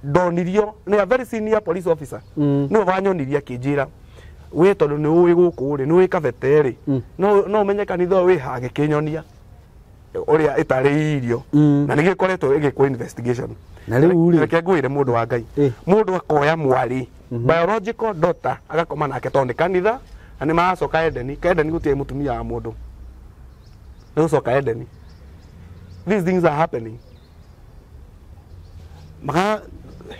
ndonirio ni a very senior police officer no wanyoniria kinjira we tondu ni uwi guku ri ni uwi kabete no umenye kanitha wi hage kinyonia uria itari irio na nigikoretwo igikwo investigation na riu ri reke ngwire mundu wa Ngai mundu akoya mwari biological daughter agakoma nake tondu kanitha ani maacoka Edeni gutie mutumia wa mundu no soka Edeni. These things are happening. Maka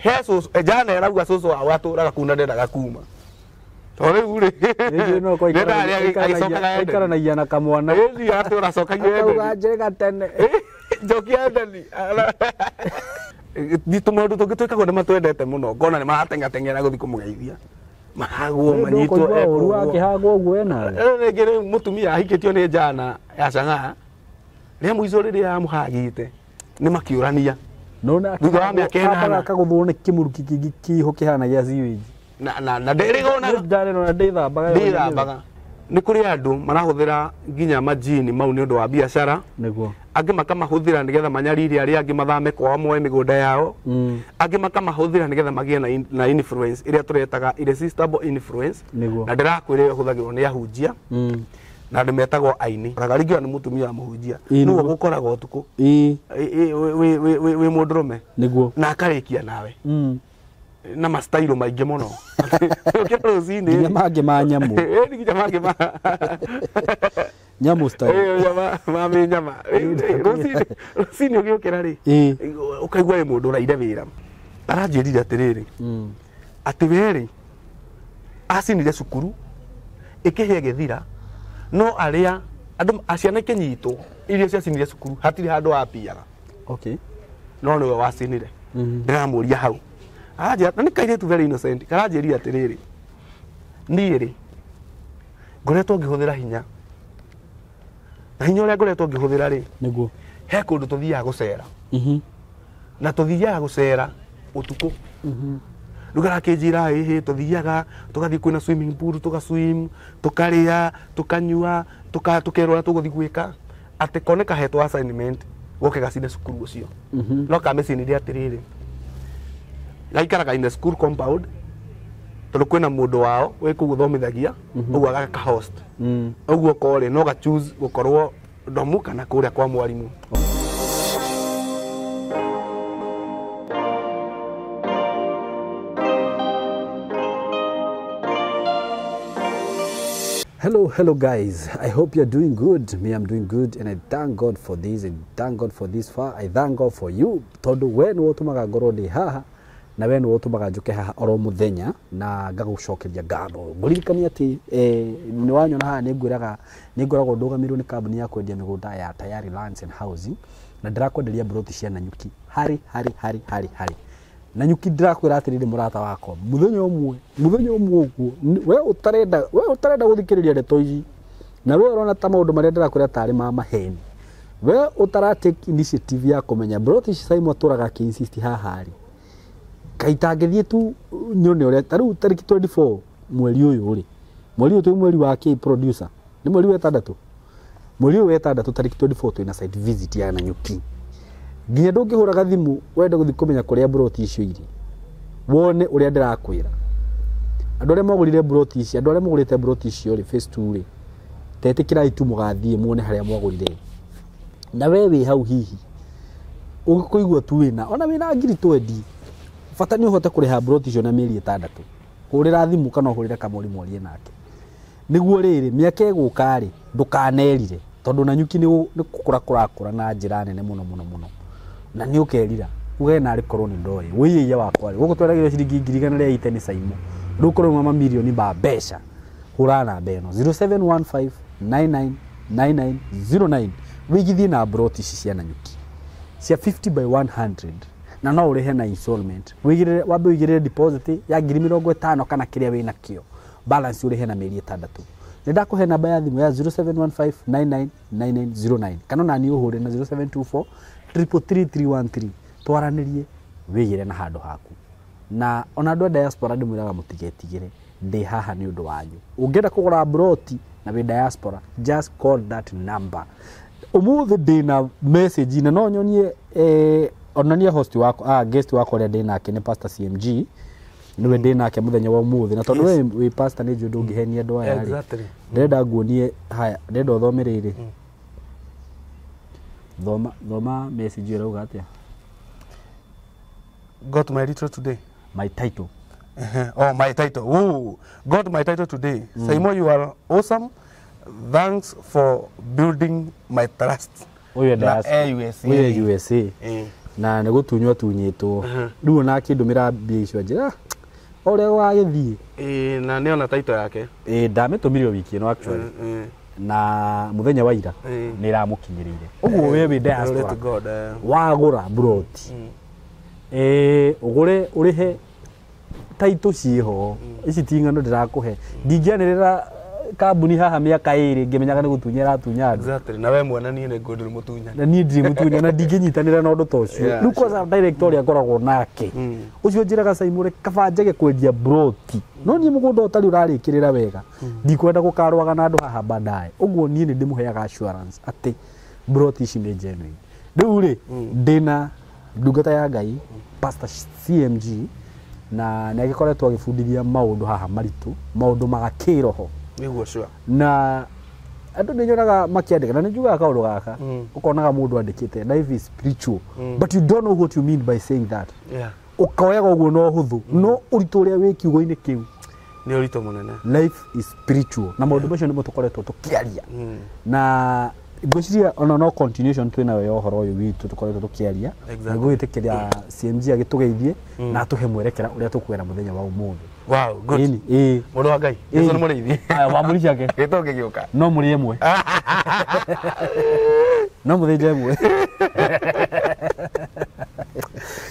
Jesus ejana eragwa soso awatu raga kuna ndenda gakuma. Tore ure. No ko ikara na yana kamwana. Ezi atu rasoka ngebe. Ugajerega tene. Jokia ndani. Ditumo tukitoka kwa matwendete muno. Gona ni maratenga tengera guthi kumugeithia. Mahagwo manyitwo uru akihagwo gwena. Ngere mutumia ahiketio ni jana ya Chang'aa. Ria muico riria amuhagite ni makiurania nona akana akaguthwo ni kimuru kiho kihana gia sewage na ndirigona ndare no ndithambaga ni kuri andu marahuthira nginya majini mau ni undu wa biashara niguo angi makamahuthira nigetha manyariri aria angi mathame kwa moe migunda yao angi makamahuthira nigetha magie na influence iria turetaga irresistible influence na ndirakwire huthagirwo ni ahunjia na ndimetagwo aini ragarigio ni mutumia muhunjia no gukoragwo utuku we mundurume niguo na akarikia nawe na mastailo maingi muno ukero zini nginya mangi ma nyamu nginya mangi ma nyamu style ma nyama rosini ugiukira ri ukaigwa mundu raire wira aranjirire atiriri ati weri acinire cukuru ikihia githira no aria andu aciana kenyito irio cia cinire cukuru hatiri handu apiaga okay no niwe wacinire ndiramuria hau aje ni kaire tu very innocent karanjiria atiriri niiri ngoretwo ngihuthira hinya na hinya uria ngoretwo ngihuthira ri niguo he kundu tuthiaga gucera na tuthiaga gucera utuku Lugara kijira tuthiaga tugathi kwina swimming pool tugaswim tukaria tukanyua tukerora tuguthi gwika ate koneka hetwa assignment goke gacine cukuru ucio no kameciniria atiriri gaikaraga in the school compound tondu kwina mundu wao we kuguthomithagia uguo agaka host uguo kore no ga choose gukorwo domu kana kuria kwa mwarimu. Hello guys, I hope you're doing good. Me, I'm doing good, and I thank God for this, and thank God for this far. I thank God for you. Tondu we ni wotumaga ngoro ndi haha na we ni wotumaga njuke haha oro muthenya na ngagucokeria ngatho. Nguririkania ati ni wanyona haha ni ngoragwo ndugamirwo ni kambuni ya kwendia migunda ya Tayari Lands and Housing na ndirakwenderia broti cia Nanyuki hari Nanyuki ndirakwira atiriri murata wako muthenya umwe uguo we utarenda guthikiriria ndeto ici na we urona ta maundu maria ndirakwira tari ma maheni we utara take initiative ya kumenya broti ciaimwe turaga ki insist haha ri kaitangithie tu nyone uria taru tariki 24 mweri uyu ri mweri wa ki producer ni mweri wa 6 tariki 24 twina site visit ya Nanyuki nginya ndungihuraga thimu wende guthi kumenya kuria broti icio iri wone uria ndirakwira andu aria magurire broti icio andu aria magurite broti icio ri phase 2 ri tetikirai tu mugathie muone haria mwagurire na we wi hau hihi ugikuigwa tu wina ona wina ngiri 20 bata ni uhote kuriha broti icio na mieri 6 hurira thimu kana hurire kamuri mwarie nake niguo riri miaka iguka ri ndukanerire tondu Nanyuki ni kurakura na njira nene muno na ni ukerira uge na rikorwo ni ndoi wiya wakwa ri gugutwaragira ciringi ngiri igana ria iteni saimo rukorwo mama milioni ba besha hurana beno 0715999909 wigithie na broti cia Nanyuki cia 50 by 100 na no urehe na installment wigire wabe wigire deposit ya 50,000 kana kiria wina kio balance urehe na mieri 6 Ndakuhe namba ya thimu ya 0715999909 kana nani uhure na 0724333313 twaranirie wigire na handu haku na ona andu diaspora ndimwiraga mutigetigire ndi haha ni undu wanyu ungenda kugura broti na we diaspora just call that number umuthi ndina message na no nyonie onania host wako guest wako ria ndinake ni Pastor CMG niwe ndinake muthenya wa umuthi na tondu we pastor ni jundu ngihenia andu aya exactly ndenda nguonie haya ndenda uthomerere thoma message irauga atia got my title today my title oh my title got my title today Saimo you are awesome thanks for building my trust uyu USA na nä gå tunywo tunyä two rä u ona akä ndå mä ra mbia icio njä ra å rä a wagä thiä na nä ona taito yake ndamä tå mire wiki no na må thenya wa ira nä ramå kinyä rä ire å guo wä wä diaspora wagå ra broti å gå re å rä he taito ciĩho ici ti ng'ano ndĩrakå he ndingĩanĩrĩra kambuni haha mĩaka ĩrĩ ngĩmenyaga nĩ gũtunya ĩratunya andũ exactly na we mwana niĩ nĩ ngũndũ mũtunya na niĩ ndirĩ mũtunya na ndingĩnyitanĩra na ũndũ ta ũcio rĩu kwanza director ũrĩa ngoragwo nake ũcio njĩraga Saimũ kaba njage kwendia broti no niĩ mũgũnda ũtarĩ ũrarĩkĩrĩra wega ndikwenda gũkarwaga na andũ haha baadaye ũguo niĩ nĩ ndĩmũheaga assurance atĩ broti ici nĩ genuine rĩu rĩ ndĩna ndungata ya Ngai Pastor CMG na nä agäkoretwo agäbundithia maundu haha maritu maundu magakiroho niguo sure na andu nä nyonaga makiandika na nä njugaga kaundu gaka ukonaga mundu andikite life is spiritual but you don't know what you mean by saying that ukaoyaga uguo no huthu no uritu uria wi kiugo-ini kiu nä å ritå må nene life is spiritual na maundu macio nä mo tũkoretwo tũkĩaria na ngwĩciria ona no continuation twĩ nayo ya ũhoro ũyũ witũ tũkoretwo tũkĩaria nĩguo gwĩtĩkĩria CMG agĩtũgeithie na atũhe mwerekera ũrĩa tũkwenda mũthenya wa ũmũthĩ wow good mũndũ wa Ngai Yesu nĩ mũrĩithi wa mũri ciake gĩtũ gĩgĩũka no mũrĩ ĩmwe no mũthĩnje ĩmwe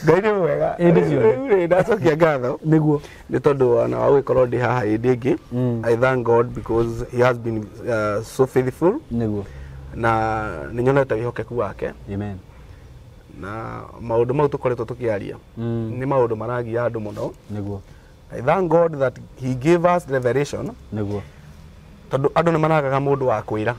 Ngai nĩ mwega rĩu ndacokia ngatho nĩguo nĩ tondũ ona wa gũgĩkorwo ndĩ haha hĩndĩ ĩngĩ I thank God because he has been so faithful nĩguo na nä nyonete wĩhokeku wake amen na maundu mau tukoretwo tukiaria ni maundu maragia andu muno niguo I thank God that he gave us revelation niguo tondu andu ni maragaga mundu wa kwira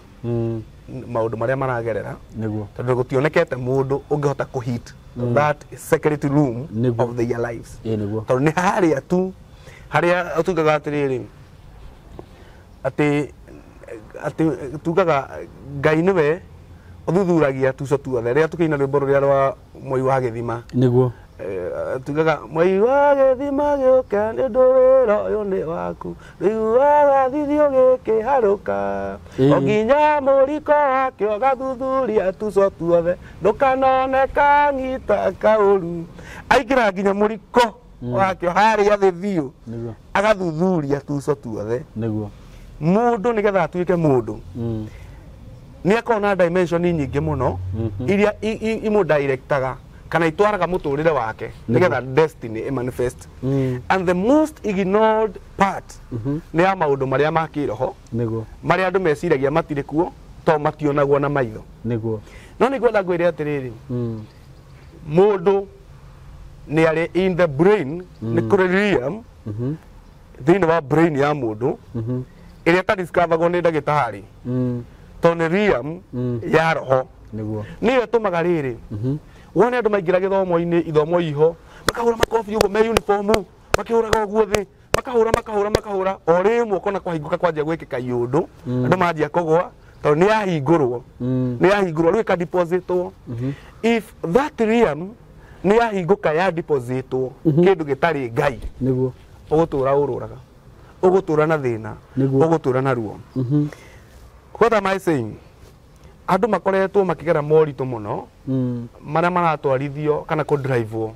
maundu maria maragerera niguo tondu gutionekete mundu ungihota ku hit that secret room of their lives niguo tondu ni haria tu haria tugaga atiriri ati tugaga Ngai niwe uthuthuragia tuco tuothe riria tukiina rwimbo ruria rwa Moi wa Gĩthima niguo tugaga Moi wa Gĩthima gĩũka nĩ ũndũ wĩra ũyũ nĩ waku rĩu wagathithio gĩkĩharũka o nginya mũriko wakĩo gathuthuria tuco tuothe ndũkanone kanyita kaũru aingĩra nginya mũriko wakĩo harĩa thĩ biũ agathuthuria tuco tuothe niguo mundu ni getha atuike mundu ni akona dimension nyingi muno iria imu directaga kana itwaraga muturire wake ni getha destiny manifest and the most ignored part ni ya maundu maria makiroho niguo maria andu meciragia matire kuo to mationagwo na maitho niguo no ni gwetha ngwire atiriri mundu ni ari in the brain ni kuririam thini wa brain ya mundu iria ta discoveragwo ni ndagĩtarĩ tonerium ya roho niguo niyo ĩtũmaga rĩrĩ wone andũ maingĩra gĩthomo-inĩ ithomo iho makahũra makobi ũguo me uniform makĩhũraga ũguo thĩ makahũra o rĩmwe ũkona kwahingũka kwanjia gwĩkĩka iũndũ andũ manjia kũgũa tondũ nĩ yahingũrwo rĩu ĩkadepositwo if that realm nĩ yahingũka ya depositwo kĩndũ gĩtarĩ Ngai niguo ũgũtũra ũrũraga ũgũtũra na thĩna ũgũtũra na ruo what am I saying andu makoretwo makigera moritũ mũno maria maratwarithio kana ku drive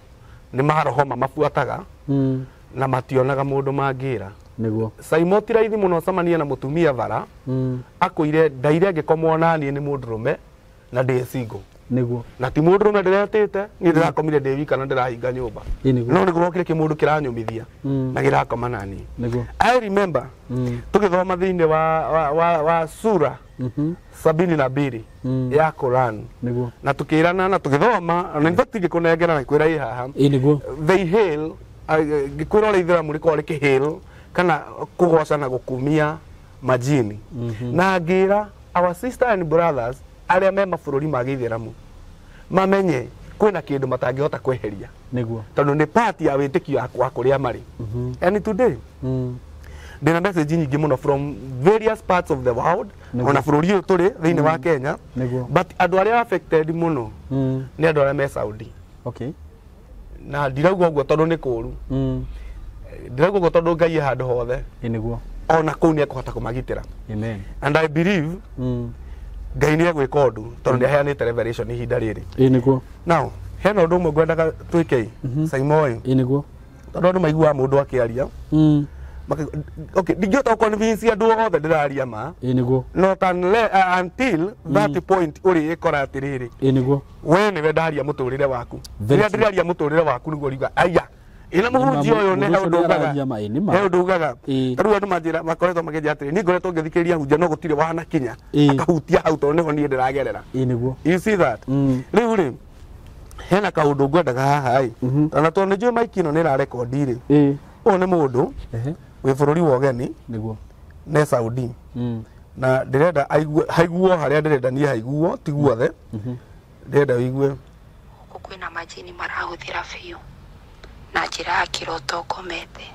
ni maroho mabuataga na mationaga mundu mangĩra niguo Saimo ti raithi mũno cemania na mũtumia bara akũire ndaire ngĩkomwo naniĩ nĩ mũndũrũme na ndĩ single niguo na ti mũndũrũme ndĩretĩte niĩ ndĩrakomire ndĩ wika na ndĩrahinga nyũmba no nĩ gũkire kĩmũndũ kĩranyũmithia na gĩrakoma naniĩ niguo I remember tũgĩthoma thĩinĩ wa sura 72 ya Quran niguo na tukĩrana na tũgĩthoma na in fact ngĩkũnengera na kwĩra ĩ haha niguo they hail ngĩkwĩra ũrĩa Ithĩramu rĩkoragwo rĩkĩhail kana kũgoca na gũkumia majini na ngĩra our sister and brothers arĩa me mabũrũri ma Gĩithĩramu mamenye kwina kindu matangihota kweheria niguo tondu ni part ya witikio yakwa kuria mari and today ndina message nyingi muno from various parts of the world ona bururi uyu turi thiini wa Kenya but andu aria affected muno ni andu aria me Saudi okay na ndirauga uguo tondu ni kuru ndirauga uguo tondu Ngai handu hothe niguo ona kuu ni akuhota kumagitira amen and I believe Ngai ni egwika undu tondu ni aheanite revelation ihinda riri niguo now hena undu umwe ngwendaga twike Simon niguo tondu andu maigua mundu akiaria okay ndingihota convince andu othe ndiraria ma niguo not until that point uri ikora atiriri niguo we ni we ndaria muturire waku rĩrĩa ndĩraria muturire waku niguo riuga aya ina muhunjia uyu ni undu ugaga riu andu manjira makoretwo makinjira atiri ni ngoretwo ngithikiriria hunjia no gutire wana kinya akahutia hau tondu niho nie ndiragerera niguo you see that riu ri hena kaundu ngwendaga haha na tondu njui maiki ino ni ra record ri uyu ni mundu wi bururi wa ugeni niguo ne Saudi na ndirenda haiguo haria ndirenda nie haiguo ti guothe ndirenda wigue kwina majini marahuthira biu na njira ya kiroto komete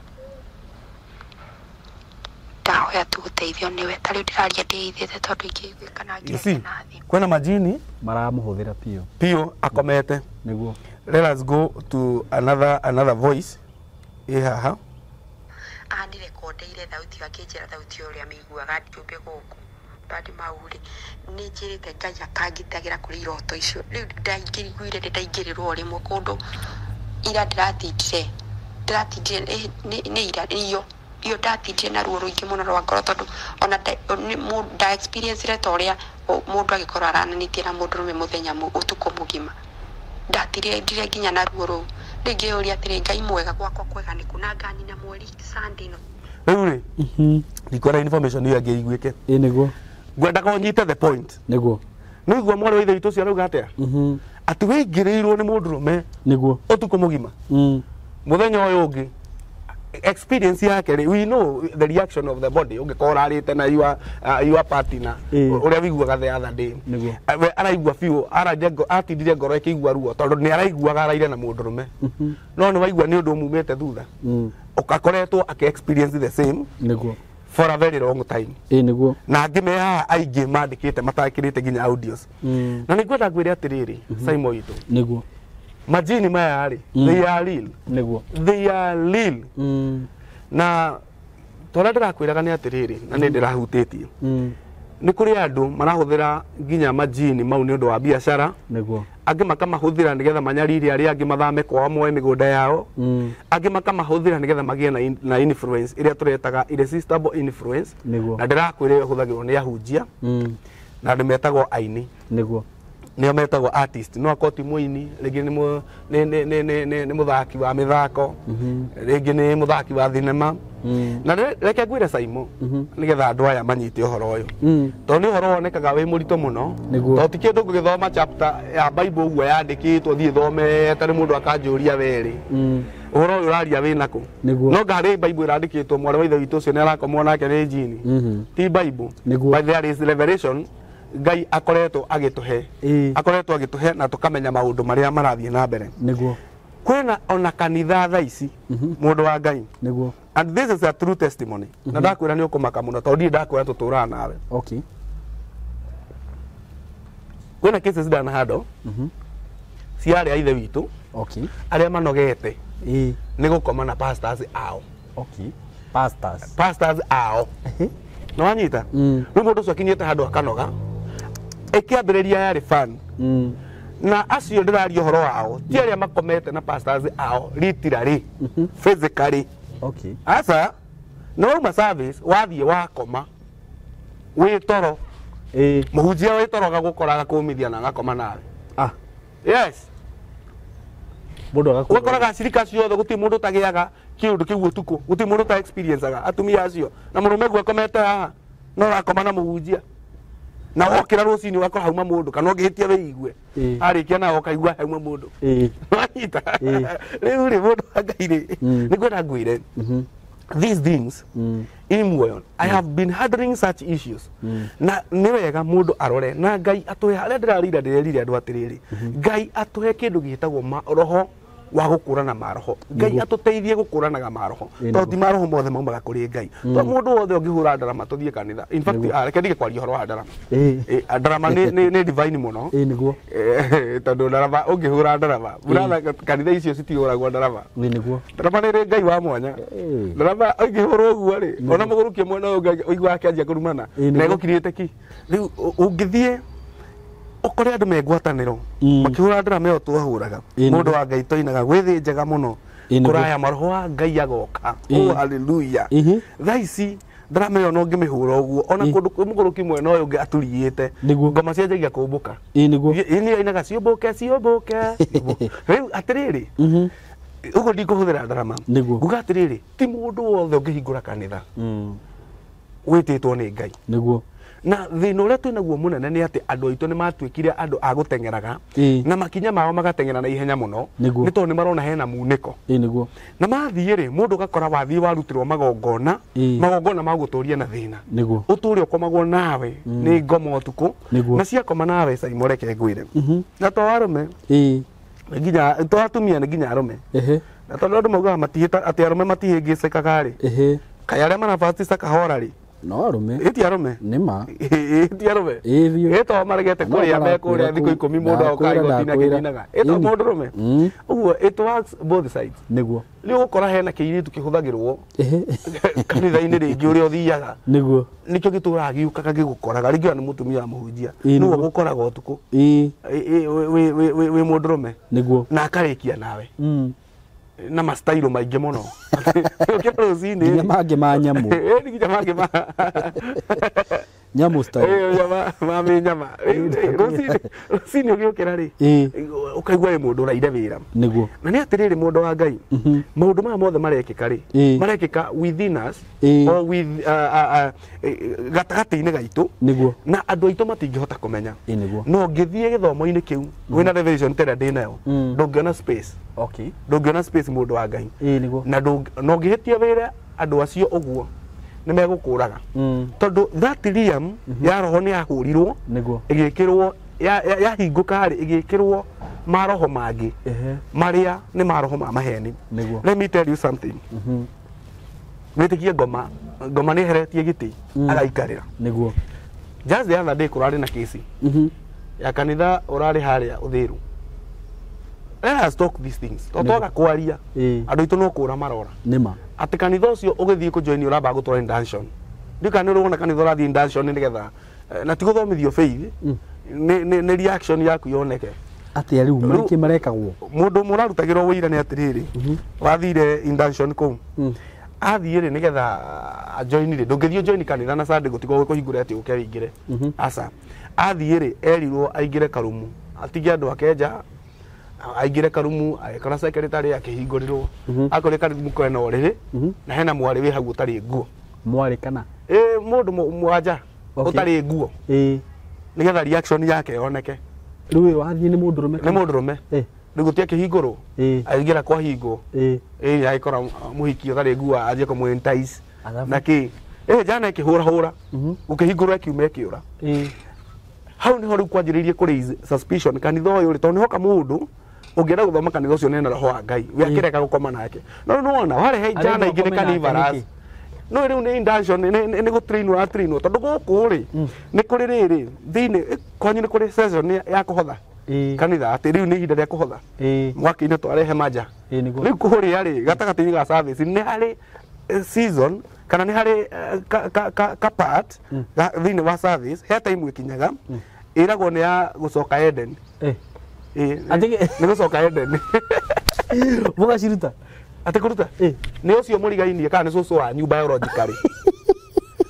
ndahoya tu guteithio niwe tari ndiraria ndeithite tondu ingigwika na ngire nathi kwina majini maramuhuthira piu akomete niguo let us go to another voice haha ani rekondeire thauti gakinjira thauti uria miguaga ndiumbe guku ndandi mauri ni njirite Ngai akangitagira kuri iroto icio riu ndaingiriguire ndaingirirwo rimwe kundu ira ndiratindire ni ira iyo ndatindire na ruo ruingi muno rwa ngoro tondu ona nda experience re toria mundu agikorwo arananitie na mundu rume muthenya utuko mugima ndatire ndire nginya na ruo ru ringi uri atiri Ngai mwega gwakwa kwega ni kuna ngani na mweri Sunday no riu ri ndikora information iyo angeiguike niguo ngwenda ko nyite the point niguo no igwa mwari wa ithe itu cia rauga atia ati wingiriirwo ni mundu rume niguo utuko mugima muthenya uyu ungi experience yake ri we know the reaction of the body ungikora arite na your partner uria wiguaga the other day we araigua fiu atindire ngoro ikigua ruo tondu ni araiguaga araire na mundu rume no ni waigua ni undu umumete thutha ukakoretwo ake experience the same niguo for a very long time niguo na ngime haha aingi mandikite matakirite nginya audios na ningwenda ngwire atiriri Simon itu niguo majini maya ri they are real niguo they are real na tora ndirakwiraga ni atiriri na ni ndirahutĩtie ni kuri andu marahuthira nginya majini mau ni undu wa biashara niguo angi makamahuthira nigetha manyarire aria angi mathame kwao moe migunda yao angi makamahuthira nigetha magie na influence iria turetaga irresistible influence na ndirakwire huthagirwo ni ahunjia na andu metagwo aini niguo nio metagwo artist no akoti muini ringi ni muthaki wa mithako ringi ni muthaki wa thinema na reke ngwire Simon nigetha andu aya manyite uhoro uyu tondu ni uhoro wonekaga wi murito muno tondu ti kindu ngithoma chapter ya Bible uguo yandikitwo thie thome tari mundu akanjuria weri uhoro uyu uraria winaku no ngari Bible irandikitwo mwari wa ithe witu ucio ni arakomwo nake ni jini ti Bible but there is revelation Ngai akoretwo agituhe na tukamenya maundu maria marathie na mbere niguo kwina ona kanitha tha ici mundu wa Ngai niguo and this is a true testimony na ndakwira ni ukumaka muno tondu ndakwira tuturana nawe okay kwina cases dana hado ciari a ithe witu okay aria manogete ni gukoma na pastors ao okay pastors ao no wanyita ni mundu ucio akinyite handu akanoga ikiambiriria yari fan na acio ndiraria horo wao ti aria makomete na pastors ao literally physically okay asa no ma service wathie wakoma wi toro muhunjia wi toro gagukoraga kumithia na gakoma nawe yes mundu agakoraga cirika ciothe guti mundu tagiaga kiundu kiu utuku guti mundu ta experience aga atumia acio na murume gwa komete haha no rakoma na muhunjia na wokira rucini wakora hauma mundu kana ungihitia wiigue arikia na ukaigua hauma mundu wanyita riu ri mundu Ngai ri ni kwenda ngwire these things muoyo I have been handling such issues na nĩ wega mũndũ arore na Ngai atũhe harĩa ndĩrarire andũ atirĩrĩ Ngai atũhe kĩndũ gĩtagwo roho wa gũkũrana maroho Ngai atũteithie gũkũranaga maroho tondũ ti maroho mothe maumaga kũrĩ Ngai to mũndũ wothe ũngĩhũra ndarama tũthiĩ kanitha in fact reke ndige kwaria ũhoro wa ndarama ndarama nĩ divine mũno nĩguo tondũ ndarama ũngĩhũra ndarama brother kanitha icio citihũragwo ndarama nĩguo ndarama nĩ Ngai wa mwanya ndarama ũngĩhũra ũguo rĩ ona mũgũrũkie mwena ũyũ ũigua akĩanjia kũrumana na ĩgũkirĩte ki rĩu ũngĩthiĩ okore andu megwataniro makihura ndarama ĩyo twahũraga mũndũ wa Ngai toinaga gwĩthĩ njega mũno kũraya maroho wa Ngai agoka hallelujah thaa ici ndarama ĩyo no ngĩmĩhũra ũguo ona kũndũ mũgũrũki mwena ũyũ ũngĩ aturiĩte ngoma cianjagia kũmbũka nĩguo inaga ciũmbũke rĩu atĩrĩrĩ ũguo ndikũhũthĩra ndarama nguga atĩrĩrĩ ti mũndũ wothe ũngĩhingũra kanitha wĩtĩtwo nĩ Ngai nĩguo na thina uria twinaguo munene ni ati andu aitu ni matuikire andu a gutengeraga na makinya mao magatengera na ihenya muno ni tondu ni marona hena muniko niguo na mathie ri mundu gakora wathie warutirwo magongona ma guturia na thina niguo uturi ukomagwo nawe ni ngoma utuku na ciakoma nawe cai moreke ngwire na to arume nginya to atumia ni nginya arume na tondu andu maugaga matihita ati arume matihingicikaga ri kaya aria marabatisa kahora ri no arume eti arume nima eti arume eto maregete kuria me kuria thiko 10 mundu okaigo dina kinaga eto mundu rume uguo it works both sides niguo ni gukora hena kiiritu kihuthagirwo kanitha-ini ringi uria uthiaga niguo nikio gitura giukaga gigukoraga ringi ni mutumia wa muhunjia nuo gukoraga utuku we mundu rume niguo na akarikia nawe na mastailo maingi muno nginya mangĩ ma nyamũ nginya mangĩ ma nyamũ style ma nyama rũcinĩ ũgĩũkĩra rĩ ũkaigua wĩ mũndũ ũraire wĩra nĩguo na nĩ atĩrĩrĩ mũndũ wa Ngai maũndũ maya mothe marekĩka rĩ marekĩka within us or with gatagatĩ-inĩ gaitũ nĩguo na andũ aitũ matingĩhota kũmenya no ngĩthiĩ gĩthomo-inĩ kĩu wĩna revelation tĩrĩa ndĩ nayo ndũngĩona space ndũngĩona space mũndũ wa Ngai na no ngĩhĩtia wĩra andũ acio ũguo nĩ megũkũraga tondũ that realm ya roho nĩ yahũrirwo ĩgĩkĩrwo yahingũka rĩ ĩgĩkĩrwo maroho mangĩ marĩa nĩ maroho ma maheni let me tell you something wĩtĩkie ngoma nĩ eheretie gĩtĩ agaikarĩra just the other day kũrarĩ na kesi ya kanitha ũrarĩ harĩa ũthĩru let us talk these things twaga kwaria andũ aitũ no kũra marora nĩma ati kanitha ũcio ũgĩthiĩ kũjoini ũramba gũtwara induction ndikana ũrona kanitha ũrathiĩ induction nĩgetha na ti gũthomithio faith nĩ reaction yaku yoneke ati rĩu marĩkĩ marekagwo mũndũ mũrarutagĩrwo wĩira nĩ atĩrĩrĩ wathire induction kũu athiĩ rĩ nĩgetha ajoini rĩ ndũngĩthiĩ joini kanitha na Sunday gũtigwo kũhingũre atĩ ũke wĩingĩre aca athiĩ rĩ erirwo aingĩre karumu atige andũ akenja aingĩre karumu agĩkora secretary akĩhingũrirwo akorire karumu kwena ũrĩrĩ na hena mwarĩ wĩ hau ũtarĩ nguo mwarĩ kana mũndũ mwanja ũtarĩ nguo nĩgetha reaction yake yoneke rĩu wathiĩ nĩ mũndũ rũme rĩu gũtiĩ akĩhingũrwo aingĩra kwa hingo agĩkora mũhiki ũtarĩ nguo anjie kũmwentice na kĩ jana ĩkĩhũrahũra gũkĩhingũrwo akiuma ĩkĩũra hau niho rĩu kwanjĩrĩirie kũraise suspicion kanitha ũyũ rĩ tondũ nĩhoka mũndũ ũngĩenda gũthoma kanitha ũcio nena roho wa Ngai we akĩreka gũkoma nake no nĩwona warehe jana ingĩ nĩ carnivorous no rĩu nĩ induction nĩ gũtrainwo tondũ gũkũ rĩ nĩ kũrĩ rĩrĩ thĩinĩ kwanyu nĩ kũrĩ session ya kũhotha kanitha atĩ rĩu nĩ ihinda rĩa kũhotha mwaka-inĩ twarehe manja rĩu kũrĩa rĩ gatagatĩ-inĩ ga service nĩ harĩ season kana nĩ harĩ ka part thĩinĩ wa service he time ĩkinyaga ĩragwo nĩ ya gũcoka Eden nĩ gũcoka Eden mũgaciruta atĩ kũruta nĩ ũcio mũrigainie kana nĩ cũcũ wanyu biologically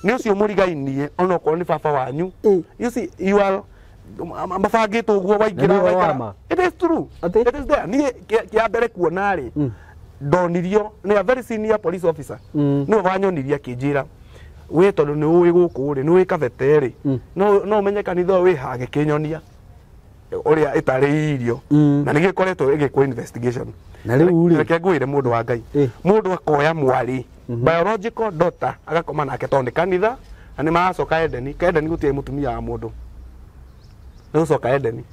nĩ ũcio mũrigainie ona okorwo nĩ baba wanyu you see you are mabangĩtwo ũguo waingĩra it is true it is there niĩ kĩa mbere kuona rĩ ndonirio nĩ a very senior police officer nĩwe wanyonirie akĩnjĩra we tondũ nĩ ũĩ gũkũ rĩ nĩ ũĩ kabete rĩ no ũmenye kanitha ũyũ wĩ ha gĩkĩnyonia ũrĩa ĩtarĩirio na nĩgĩkoretwo ĩgĩkwo investigation na rĩu rĩ reke ngwĩre mũndũ wa Ngai mũndũ akoya mwarĩ biological daughter agakoma nake tonde kanitha ani maacoka Edeni kaedeni gutie mutumia wa mundu no soka Edeni.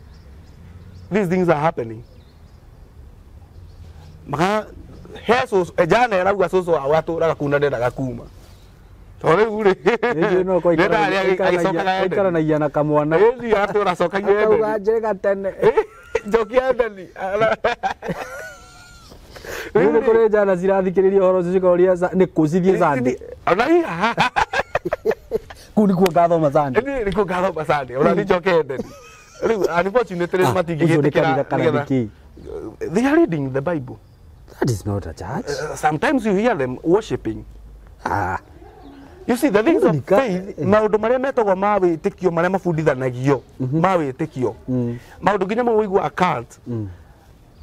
These things are happening. Maka heso ejana eragwa soso awatu ragakunda ndendaga kuma tore ure no ko ikara na yana kamwana ezi atora soka yende ugajega tene jokia Edeni Nĩ kũrĩ njana cirathikĩrĩria ũhoro ũcio cikoria nĩ kũcithie Sunday. Ona hii Kũu nĩkuo ngathoma Sunday. Nĩkuo ngathoma Sunday. Ona nĩ njoke Edeni. Rĩu unfortunately matingĩgĩtĩkĩra. They are reading the Bible. That is not a church. Sometimes you hear them worshiping. You see the things of faith, maũndũ marĩa metagwo ma wĩtĩkio marĩa mabundithanagio ma wĩtĩkio. Maũndũ nginya mawĩigua account.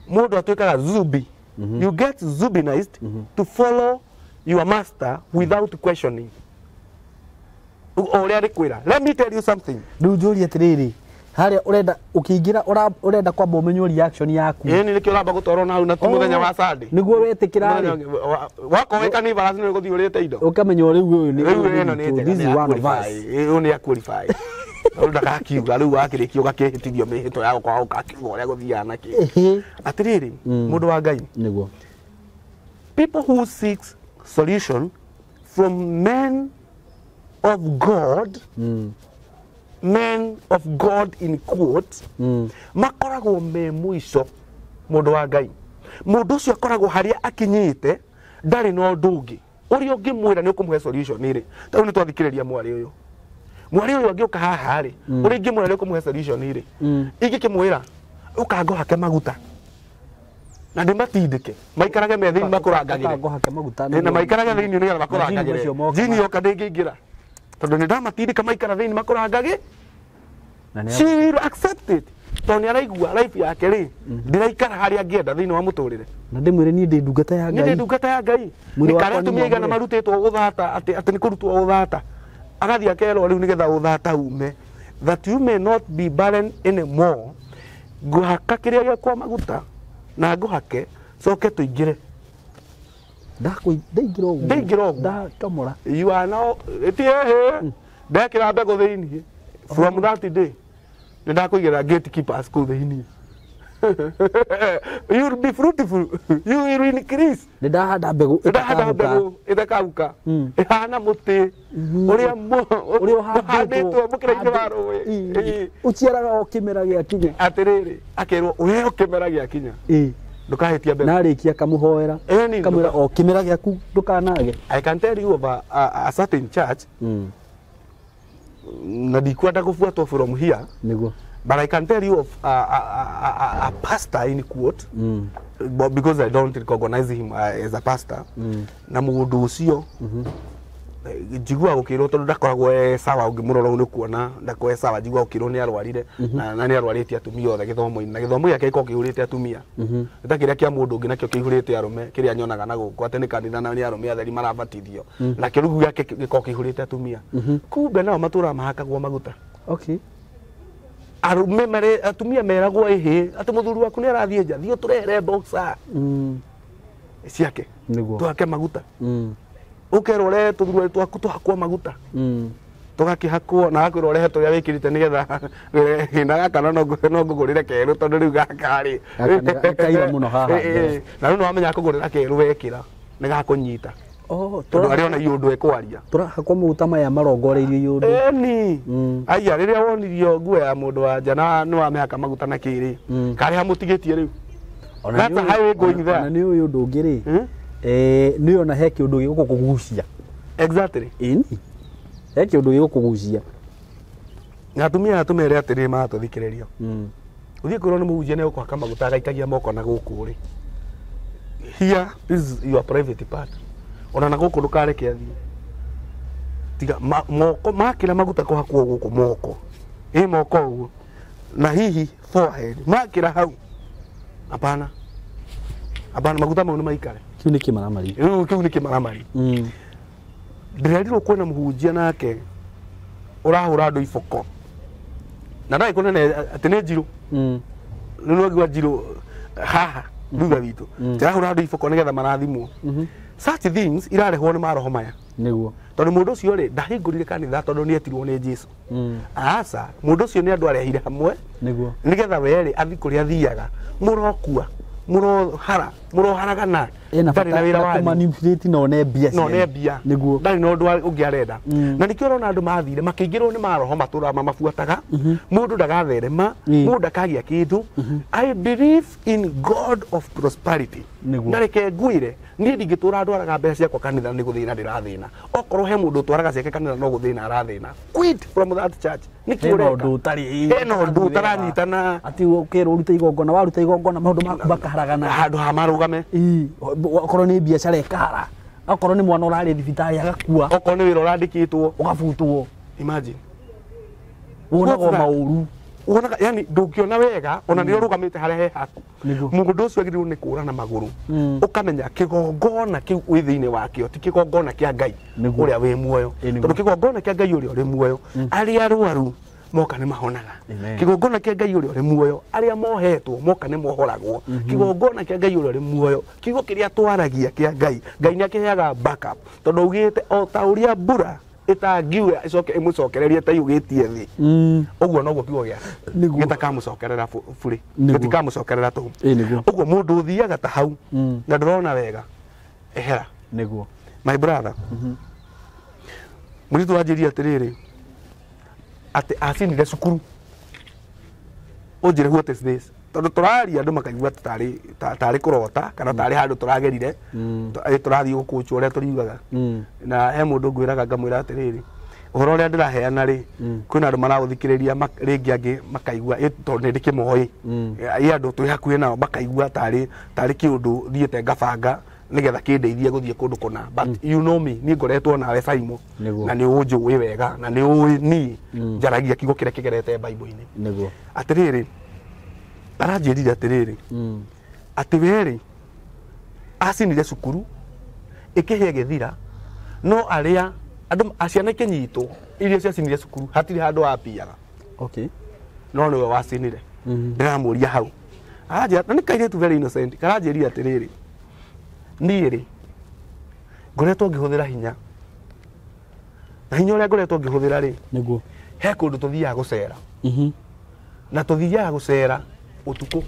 Mũndũ atuĩkaga zubi. You get zubinized to follow your master without questioning. Let me tell you something. Rĩu njũria atĩrĩrĩ, harĩa ũrenda ũkĩingĩra ũrenda kwamba ũmenyo reaction yaku. Nĩ nĩkĩo ũramba gũtwarwo na hau na ti mũthenya wa Sunday. Nĩguo wetĩkĩra rĩ. Wakoĩka nĩ barasi nĩ gũthiĩ ũrĩte indo. Ũkamenya rĩu ũyũ nĩ this is one of us. Ũyũ nĩ qualify. Ndakakiuga rĩu wakĩrĩkio gakĩhĩtithio mĩhĩto ya gũkorwo ũkakiuga ũrĩa gũthiaga nakĩ. Atĩrĩrĩ, mũndũ wa Ngai. Nĩguo. People who seek solution from men of God, men of God in quotes, makoragwo me mũico mũndũ wa Ngai. Mũndũ ũcio akoragwo harĩa akinyĩte ndarĩ na ũndũ ũngĩ. Ũrĩa ũngĩmwĩra nĩ ũkũmũhe solution ĩrĩ. Tarĩu nĩ twathikĩrĩria mwarĩ ũyũ. Mwarĩ ũyũ angĩũka haha rĩ, ũrĩa ingĩmwĩra nĩ ũkũmũhe solution ĩrĩ. Ingĩkĩmwĩra ũkanga hake maguta. Na ndimatindĩke maikarage me thĩinĩ makũrangagĩre. Na maikarage thĩinĩ nĩgetha makũrangagĩre. Jini yoka ndĩngĩingĩra. Tondũ nĩ ndamatindĩka maikara thĩinĩ makũrangagĩ. She will accept it. Tondũ nĩ araigua life yake rĩ, ndĩraikara harĩa angĩenda thĩinĩ wa mũtũrĩre. Na ndĩmwĩre niĩ ndĩ ndungata ya Ngai. Niĩ ndĩ ndungata ya Ngai. Nĩkarĩa atumia aigana marutĩtwo gũthata atĩ nĩ kũrutwo gũthata. Agathiĩ akerwo rĩu nĩgetha gũthata ume. That you may not be barren anymore. Ngũhaka kĩrĩa gĩakwa maguta. Na ngũhake coke tũingĩre. Ndaingĩra ũguo. Ndatomora. You are now ndekĩra mbegũ thĩinĩ. From that day nĩ ndakũigĩra gatekeepers kũu thĩinĩ. You will be fruitful. You will increase. Nĩ ndahanda mbegũ ĩtakaguka. Ĩhana mũtĩ ũrĩa ũhandĩtwo mũkĩra-inĩ wa rũĩ. Ũciaraga o kĩmera gĩakinya. Atĩrĩrĩ akerwo ũheo kĩmera gĩakinya. Ndũkahĩtia mbegũ. Narĩkia kamũhoera. Kamwĩra o kĩmera gĩaku ndũkanage. I can tell you of a certain church. Na ndikwenda gũbuatwo from here. Nĩguo. But I can tell you of a pastor in quote, but because I don't recognize him as a pastor, na mũndũ ũcio njigua gũkĩrwo tondũ ndakoragwo sawa ũngĩmũrora nĩ kuona ndakoragwo sawa njigua gũkĩrwo nĩ arwarire na nĩ arwarĩte atumia othe gĩthomo-inĩ na gĩthomo gĩake gĩkoragwo kĩihũrĩte atumia nĩ ta kĩrĩa kĩa mũndũ ũngĩ nakĩo kĩihũrĩte arũme kĩrĩa nyonaga na gũkũ atĩ nĩ kanitha na nĩ arũme atheri marabatithio na kĩrũgu gĩake gĩkoragwo kĩihũrĩte atumia kumbe nao matũũraga mahakagwo maguta. Okay. Arume atumia meragwo ehe ati muthuri waku ni arathie nja thio turehere boxa ciake twake maguta ukerore tuthuri twaku twakwa maguta tugakihakwo na akwira urehe turia wikirite nigetha na gaka no ngugurire keru tondu riu gaka ri kaira muno haha na no amenya kugurira keru wekira ni gakunyita. Tondu ari ona yundu ekwaria turahakwa maguta maya marongoreirio yundu eni aya riria wonirio nguo ya mundu wa njana no amehaka maguta na kiri kari hamutigitie riu that's a highway going there. Na ni uyu undu ungi ri ni ona he kiundu gigukugucia. Exactly. Eni he kiundu gigukugucia na atumia atumere atiri matũthikĩrĩrio uthie kwĩrwo nĩ mũhunjia nĩ ũkũhaka maguta agaikagia moko na gũkũ ri here is your private part. Ona na gũkũ ndũkareke athiĩ tiga moko makĩra maguta kũhakwo gũkũ moko moko ũguo na hihi forehead makĩra hau hapana maguta mau nĩ maikare. Kiu nĩ kĩmaramari. Kiu nĩ kĩmaramari. Ndĩrerirwo kwĩna mũhunjia nake ũrahũra andũ iboko na ndaĩ kũnene atĩ nĩ njirũ nĩ ngwa njirũ haha thutha witũ ndĩrahũra andũ iboko nĩgetha marathimwo such things irarehwo nĩ maroho maya nĩguo tondũ mũndũ ũcio rĩ ndahingũrire kanitha tondũ nĩ etirwo nĩ Jesũ aca mũndũ ũcio nĩ andũ arehire hamwe nĩguo nĩgetha we rĩ athi kũrĩa athiaga mũrokua mũroharagana ndarĩ na wĩra wanyu manipulate no ne mbia nĩguo ndarĩ na ũndũ ũngĩ arenda na nĩkĩo ũrona andũ mathire makĩingĩrwo nĩ maroho matũraga mamabuataga mũndũ ndagatherema mũndũ ndakagĩa kĩndũ I believe in God of prosperity na reke ngwĩre niĩ ndingĩtũra ndwaraga mbeca ciakwa kanitha nĩ gũthĩna ndĩrathĩna okorwo he mũndũ ũtwaraga ciake kanitha no gũthĩna arathĩna quit from that church nĩkĩo ũreka eno ũndũ ũtaranyitana ati ũkĩrwo ũrute igongona waruta igongona maũndũ maku makaharagana handũ ha marũgame okorwo nĩ biacara ĩkara okorwo nĩ mwana ũrarĩ thibitarĩ agakua okorwo nĩ wĩra ũrandĩkĩtwo ũgabutwo imagine wonaga maũru wonaga yani ndũngĩona wega ona nĩ ũrũgamĩte harĩa he haku mũndũ ũcio agĩrĩirwo nĩ kũũrana magũrũ ũkamenya kĩgongona kĩu wĩ thĩinĩ wakĩo ti kĩgongona kĩa Ngai ũrĩa wĩ muoyo tondũ kĩgongona kĩa Ngai ũrĩa ũrĩ muoyo arĩa arwaru moka nĩ mahonaga kĩgongona kĩa Ngai ũrĩa ũrĩ muoyo arĩa mohetwo moka nĩ mohoragwo kĩgongona kĩa Ngai ũrĩa ũrĩ muoyo kiugo kĩrĩa twaragia kĩa Ngai nĩ akĩheaga backup tondũ ugĩte o ta ũrĩa mbura ĩtangiura ĩcoke ĩmũcokererie ta yugĩtie thĩ ũguo noguo kiugo gĩa gĩtakamũcokerera bũrĩ gĩtikamũcokerera tũhũ ũguo mũndũ ũthiaga ta hau na ndũrona wega ehera nĩguo my brother mũritũ wanjĩria atĩrĩrĩ atĩ acinire cukuru ũnjĩre what is this tondũ tũraria andũ makaigua tarĩ kũrota kana tarĩ handũ tũragerire tũrathiĩ gũkũnjwo ũrĩa tũriugaga na he mũndũ ngwĩraga ngamwĩra atĩrĩrĩ ũhoro ũrĩa ndĩraheana rĩ kwĩna andũ maragũthikĩrĩria rĩngĩ angĩ makaigua tondũ nĩ ndĩkĩmoĩ andũ twĩ hakuhĩ nao makaigua tarĩ kĩũndũ thiĩte ngabanga nĩgetha kĩndeithie gũthiĩ kũndũ kũna but you know me niĩ ngoretwo nawe Saimo na nĩ ũnjũĩ wega na nĩ ũĩ niĩ njaragia kiugo kĩrĩa kĩgerete Bible-inĩ atĩrĩrĩ aranjĩrire atĩrĩrĩ atĩ werĩ acinire cukuru ĩkĩhĩa gĩthira no arĩa andũ aciana ikĩnyitwo iria ciacinire cukuru hatirĩ handũ wapiaga no nĩwe wacinire ndĩramũria hau aranjĩra na nĩ kairĩtu very innocent karanjĩrire atĩrĩrĩ niĩ rĩ ngoretwo ngĩhũthĩra hinya na hinya ũrĩa ngoretwo ngĩhũthĩra rĩ nĩguo he kũndũ tũthiaga gũcera na tũthiaga gũcera ũtukũ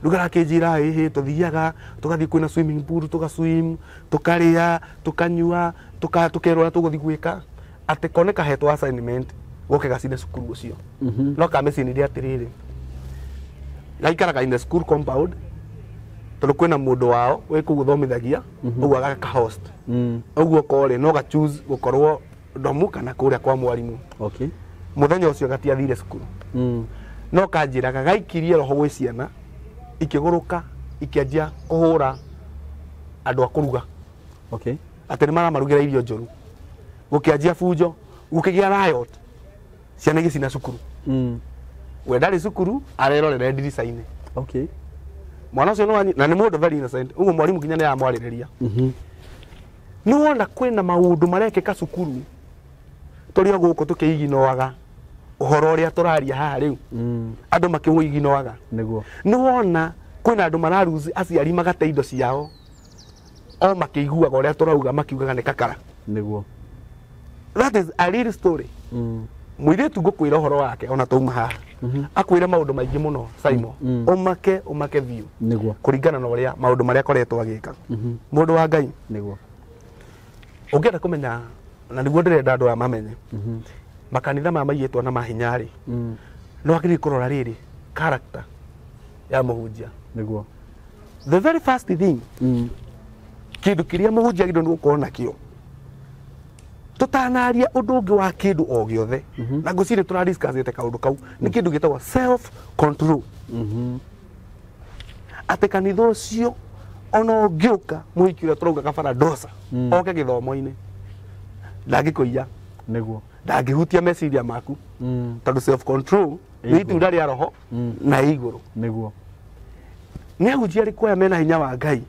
rĩu garakĩnjĩra ĩhĩ tũthiaga tũgathiĩ kwĩna swimming pool tũgaswim tũkarĩa tũkanyua tũkerwo ũrĩa tũgũthiĩ gwĩka atĩ kone kahetwo assignment goke gacine cukuru ũcio no kamecinirie atĩrĩrĩ gaikaraga in the school compound tondũ kwĩna mũndũ wao wĩ kũu gũthomithagia ũguo agaka host ũguo korĩ no ga choose gũkorwo domu kana kũrĩa kwa mwarimũ mũthenya ũcio gatiathire cukuru no kanjĩraga gaikirie roho gwĩ ciana ikĩgũrũka ikĩanjia kũhũra andũ a kũruga atĩ nĩ maramarugĩra irio njũru gũkĩanjia bunjo gũkĩgĩa riot ciana igĩcina cukuru we ndarĩ cukuru arerorera ndirica-inĩ mwana ũcio na nĩ mũndũ very innocent ũguo mwarimũ nginya nĩ aramwarĩrĩria nĩ wona kwĩna maũndũ marekĩka cukuru tũrĩ o gũkũ tũkĩiginoaga ũhoro ũrĩa tũraria haha rĩu andũ makĩwĩiginoaga nĩ wona kwĩna andũ mararuzi aciari magate indo ciao o makĩiguaga ũrĩa tũrauga makiugaga nĩ kakara that is a real story mũirĩtu ngũkwĩra ũhoro wake ona tauma haha akwĩre maũndũ maingĩ mũno Saimo ũmake biũ kũringana na ũrĩa maũndũ marĩa akoretwo agĩka mũndũ wa Ngai ũngĩenda kũmenya na nĩguo ndĩrenda andũ aya mamenye makanitha maya maigĩtwo na mahinya rĩ no agĩrĩire kũrora rĩrĩ character ya mũhunjia the very first thing kĩndũ kĩrĩa mũhunjia agĩrĩirwo nĩ gũkorwo nakĩo tũtanaria ũndũ ũngĩ wa kĩndũ o gĩothe na ngũcirĩ tũradiscussĩte kaũndũ kau nĩ kĩndũ gĩtagwo self control atĩ kanitha ũcio ona ũngĩũka mũhiki ũrĩa tũrauga kabara ndosa oke gĩthomo-inĩ ndangĩkũiya ndangĩhutia meciria maku tondũ self control nĩ itunda rĩa roho na igũrũ nĩ ahunjia arĩkũ aya mena hinya wa Ngai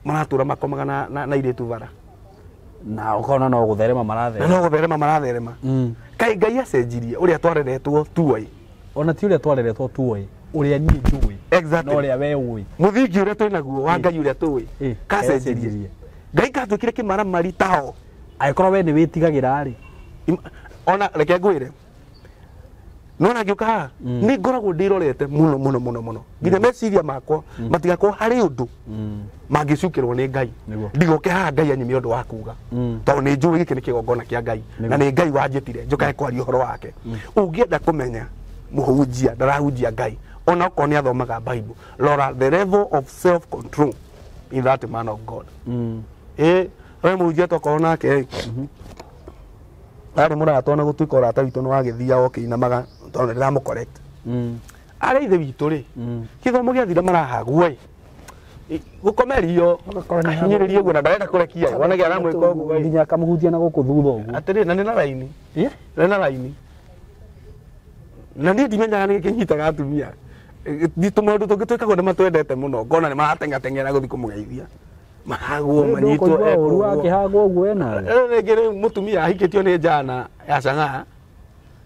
maratũra makomaga na airĩtu bara na ũkona no gũtherema maratherema kaĩ Ngai acenjirie ũrĩa twareretwo tuoĩ ona ti ũrĩa twareretwo tuoĩ uria ni njui exactly no uria we ui muthingi uria twi naguo wa ngai uria tui kacenjirie ngai katwikire kimaramari tao aikorwo we ni witigagira ri ona reke ngwire nona ngiuka ni ngoragwo ndirorete muno nginya meciria makwa matigakorwo hari undu mangicukirwo ni ngai ndigoke haha ngai anyime undu wa kuga tondu ni njui giki ni kigongona kia ngai na ni ngai wanjitire njukae kwaria uhoro wake ungienda kumenya muhunjia ndarahunjia ngai ona ukorwo ni athomaga bible rora the level of self control in that man of God we muhunjia tokorwo nake ari murata ona gutuika urata witu ni wagithia okiinamaga tondu ndiramu correct ari ithe witu ri kithomo giathira marahagwo gukomerio hinyiririe guo na ndarenda kurekia wona gia ramwika uguo nginya akamuhutia na guku thutha uguo atiri na ni na laini na laini na ni ndimenyaga ni kinyitaga atumia ni tumaundu tungituika guo matwendete muno ngona ni maratengatengera guthi kumugeithia mahagwo manyitwo eko akihagwo uguo ena ngire mutumia ahikitio ni njana ya Chang'aa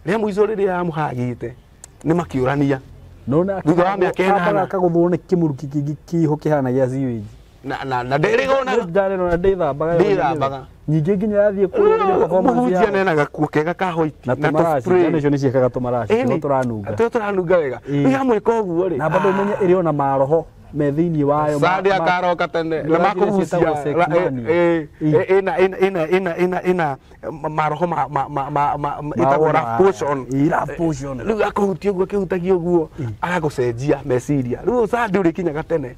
ria muico riria amuhagite ni makiurania nona thutha wa miaka ĩnana akaguthwo ni kimuruki kingi kiho kihana gia sewage na ndirigona ndare no ndithambaga nyingi nginya yathie kuria performance ya nena gakuo kega ka hoiti na spray nation ni ciekaga tumaraci no turanunga wega ni amwika uguo ri na bado menye iri ona maroho me thiini wayo sadi akaroka tene na makuhucia ina maroho itagwo rap potion riu akuhutia uguo kihutagia uguo agagucenjia meciria riu sadi uri kinyaga tene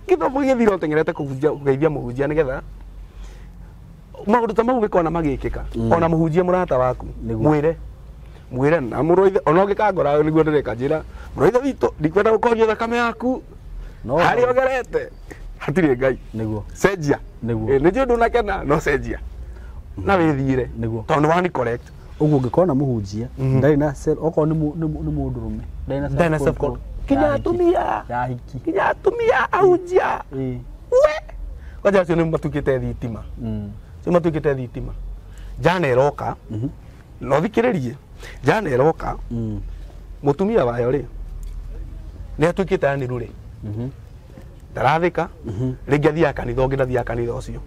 kithomo githira utengerete kugeithia muhunjia nigetha maundu ta mau gikona magikika ona muhunjia murata waku mwire na muroithe ona ngikangora niguo ndireka njira muroithe witu ndikwenda gukorio thakame yaku hari ogerete hatiri ngai niguo cenjia ni jundu nakena no cenjia na withire tondu wani correct uguo ngikona muhunjia ndari na sel oko ni mundurume ndari na self control kinya atumia ahunjia we waja cio ni matukite thitima cio matukite thitima jana eroka no thikiririe jana eroka mutumia wayo ri ni atukite aniru ri ndarathika ringi athia kanitha ungi ndathia kanitha ucio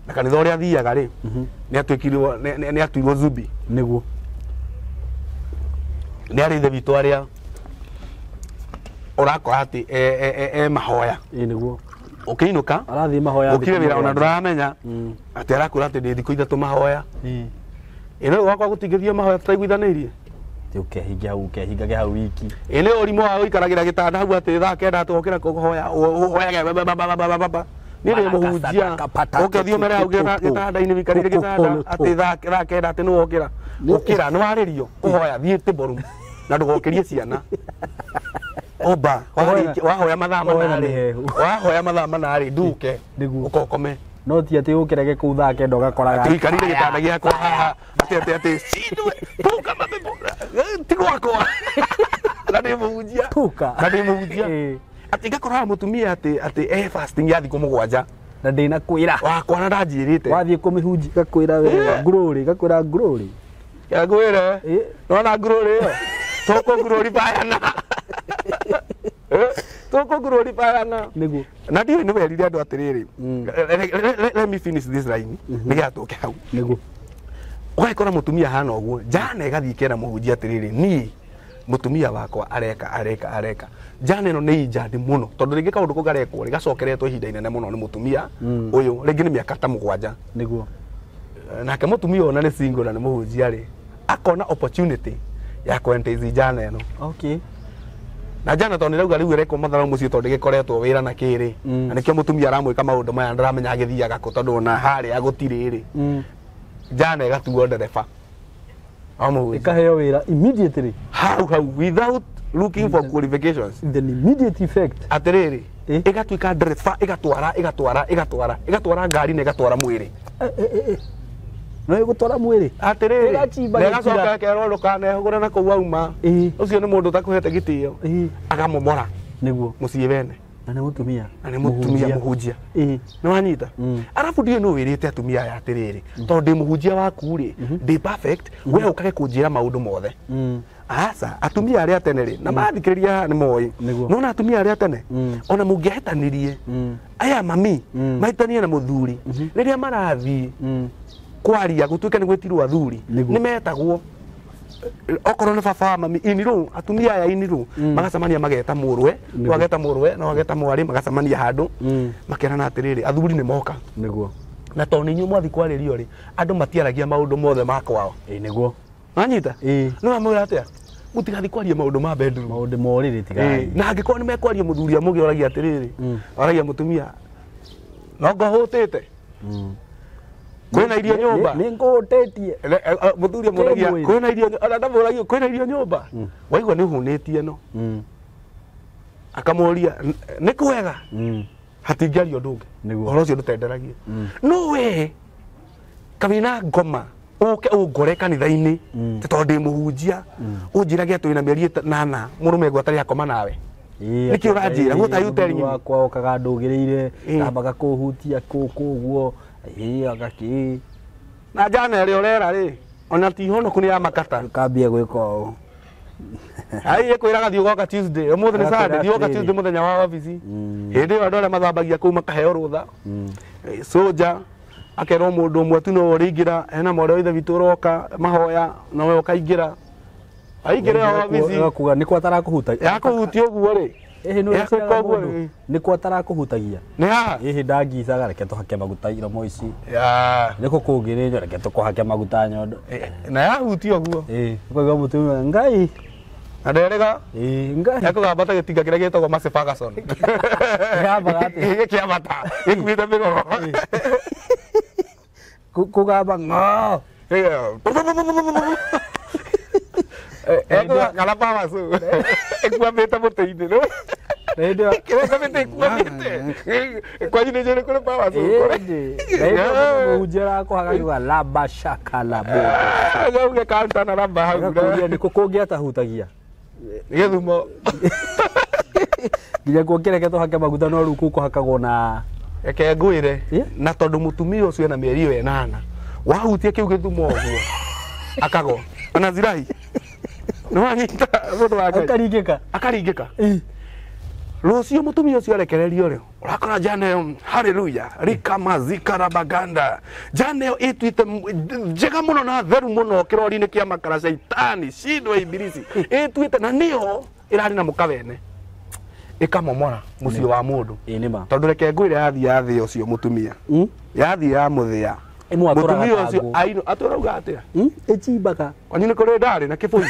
na kanitha uria athiaga ri ni atuirwo zubi niguo ni ari ithe witu aria urakora ati mahoya niguo ukiinuka arathie mahoya ukire wira ona nduramenya ati arakura ati ndi thikũ ithatu mahoya ino wakwa gutingithio mahoya tutaiguithanirie ukehingage hau wiki ine urimo wa uikaragira gitanda hau ati thaa kenda tukira kuhoya uhoyage nire muhunjia ukethio mere hau gitanda-ini wikarire gitanda ati thaa kenda ati nu wokira ukira ni waririo kuhoya thie tiboru na ndugokirie ciana oba wahoya mathaa manari nduke ukokome no ti ati ukirege ku thaa kenda ugakoraga tuikarire gitanda giakwa haha ati cidwe puka mapepo ti gwakwa na ndi muhunjia ati ngakora mutumia ati fasting ya thikũ mũgwanja na ndina kwira wakwa na ndanjirite wathie kumihunjia gakwira we gakwira ngururi ya gwire nona ngururi yo toko ngururi bayana toko ngururi bayana niguo na ndiwe ni werire andu atiriri let me finish this line nigatuke hau niguo ugakora mutumia hana uguo jana igathie kera muhunjia atiriri ni mutumia wakwa areka jana ino ni njandi muno tondu ringi kaundu kugarekwo rigacokeretwo ihinda inene muno ni mutumia uyu ringi ni miaka ta mũgwanja niguo nake mutumia ona ni single na ni muhunjia ri akona opportunity ya kwenda izi jana ino okay na jana tondu rauga riu rekwo mathara mucio tondu gikoretwo wira na kiri na nikio mutumia aramwika maundu maya ndaramenya agithiaga ku tondu ona hari agutiri ri jana igatuo ndereba ikaheo wira immediately how without looking for qualifications then immediate effect atiriri igatuika ndereba igatwara ngari na igatwara mwiri no igutwara mwiri atiriri igacoka kerwo ndukanehũgũre na kũu auma ucio ni mũndũ ũtakuhete gĩtĩo agamomora niguo mũciĩ bene Na nĩ mũtumia. Na nĩ mũtumia mũhunjia. Nĩ wanyita. Arabu ndiũ no wĩrĩte atumia aya atĩrĩrĩ, tondũ ndĩ mũhunjia waku rĩ, ndĩ perfect, we ũkage kũnjĩra maũndũ mothe. Aca, atumia arĩa tene rĩ, na mathikĩrĩria haha nĩ moĩ. Nona atumia arĩa tene, ona mũngĩahĩtanirie, aya mami, mahĩtanie na mũthuri, rĩrĩa marathiĩ kwaria gũtuĩke nĩ gwĩtirwo athuri, nĩ metagwo okorwo nĩ baba mami iniru, atumia aya iniru, magacamania mageta mũrwe, wageta mũrwe na wageta mwarĩ magacamania handũ, makerana atĩrĩrĩ, athuri nĩ moka. Nĩguo. Na tondũ nĩ inyuĩ mwathi kwarĩrio rĩ, andũ matiaragia maũndũ mothe ma kwao. Nĩguo. Wanyita? No amwĩra atĩa? Mũtigathi kwaria maũndũ ma bedroom. Maũndũ ma ũrĩrĩ tigai. Na angĩkorwo nĩ mekwaria mũthuri amũgĩ oragia atĩrĩrĩ, oragia mũtumia, no ngahũtĩte. Kwĩna irio nyũmba. Nĩ ngũhũtĩtie. Mũthuri amũragia, kwĩna irio, ona ndamũragia, kwĩna irio nyũmba. Waigua nĩ ũhũnĩtie no. Akamũria, nĩ kwega. Hatingĩaria ũndũ ũngĩ. Ũhoro ũcio ndũtenderagia. No we, kamina ngoma. Ũke ũngore kanitha-inĩ tondũ ndĩ mũhunjia ũnjĩrage twĩna mĩeri 8 mũrũme gwatarĩ akoma nawe nĩkĩ ũranjĩra what are you telling me wakwa ũkaga ndũgĩrĩire ambaga kũhutia kũguo agaki na jana ĩrĩa ũrera rĩ ona ti honoku nĩ ya makata kambia gwĩka ũũ ai ĩkwĩraga thiĩ ũgoka Tuesday ũmũthĩ nĩ Sunday thiĩ ũgoka Tuesday mũthenya wa wabici hĩndĩ ĩyo andũ arĩa mathambagia kũu makaheo rũtha soja akerwo mũndũ ũmwe tu no ũrĩingĩra hena mwarĩ ithe witũ ũroka mahoya nawe ũkaingĩra aingĩre wabici kuga nĩkwo atarakũhutagia yakũhutia ũguo rĩ nĩkwo atarakũhutagia nĩ haha ndangicaga reke tũhake maguta iromo ici nĩkũ kũngĩ nĩ reke tũkũhake maguta nyondo na yahutia ũguo ũkaigua mũtumia Ngai na nderega Ngai ekũgamba ta gĩtinga kĩrĩa gĩtagwo Massey Ferguson gĩkambaga atĩ gĩkĩambata gĩkuĩte mĩgogo kugamba ng'o ekuga kana power so ekuambĩte mũtĩ-inĩ no ekuambĩte kwanyu nĩ njũĩ kũrĩ power so mũhunjia arakũhaga yuga laba shaka labo gauge kanta na ramba hau nĩkũ kũngĩ atahutagia gĩthumo nginya kuongereke tũhake maguta no rĩu kũhakagwo na reke ngwĩre na tondũ mũtumia ũcio ena mĩeri ĩyo 8 wahutia kĩu gĩthumo ũguo akagwo ona zirai no anyita mũndũ wa Ngai akaringĩka rũciũ mũtumia ũcio arekererio rĩo ũrakora jana ĩyo haleluya rika mazikara baganda jana ĩyo ĩtuĩte njega mũno na theru mũno kĩrori-inĩ kĩa makara caitani cindwe ibilisi ĩtuĩte na nĩyo ĩrarĩ na mũkawene ikamomora muciĩ wa mũndũ tondũ reke ngwĩre yathia thĩ ũcio mũtumia yathia ya mũthia mũtumia ũcio aino atũrauga atĩa ĩchimbaga kwanyu nĩ kũrĩ ndarĩ na kĩbũi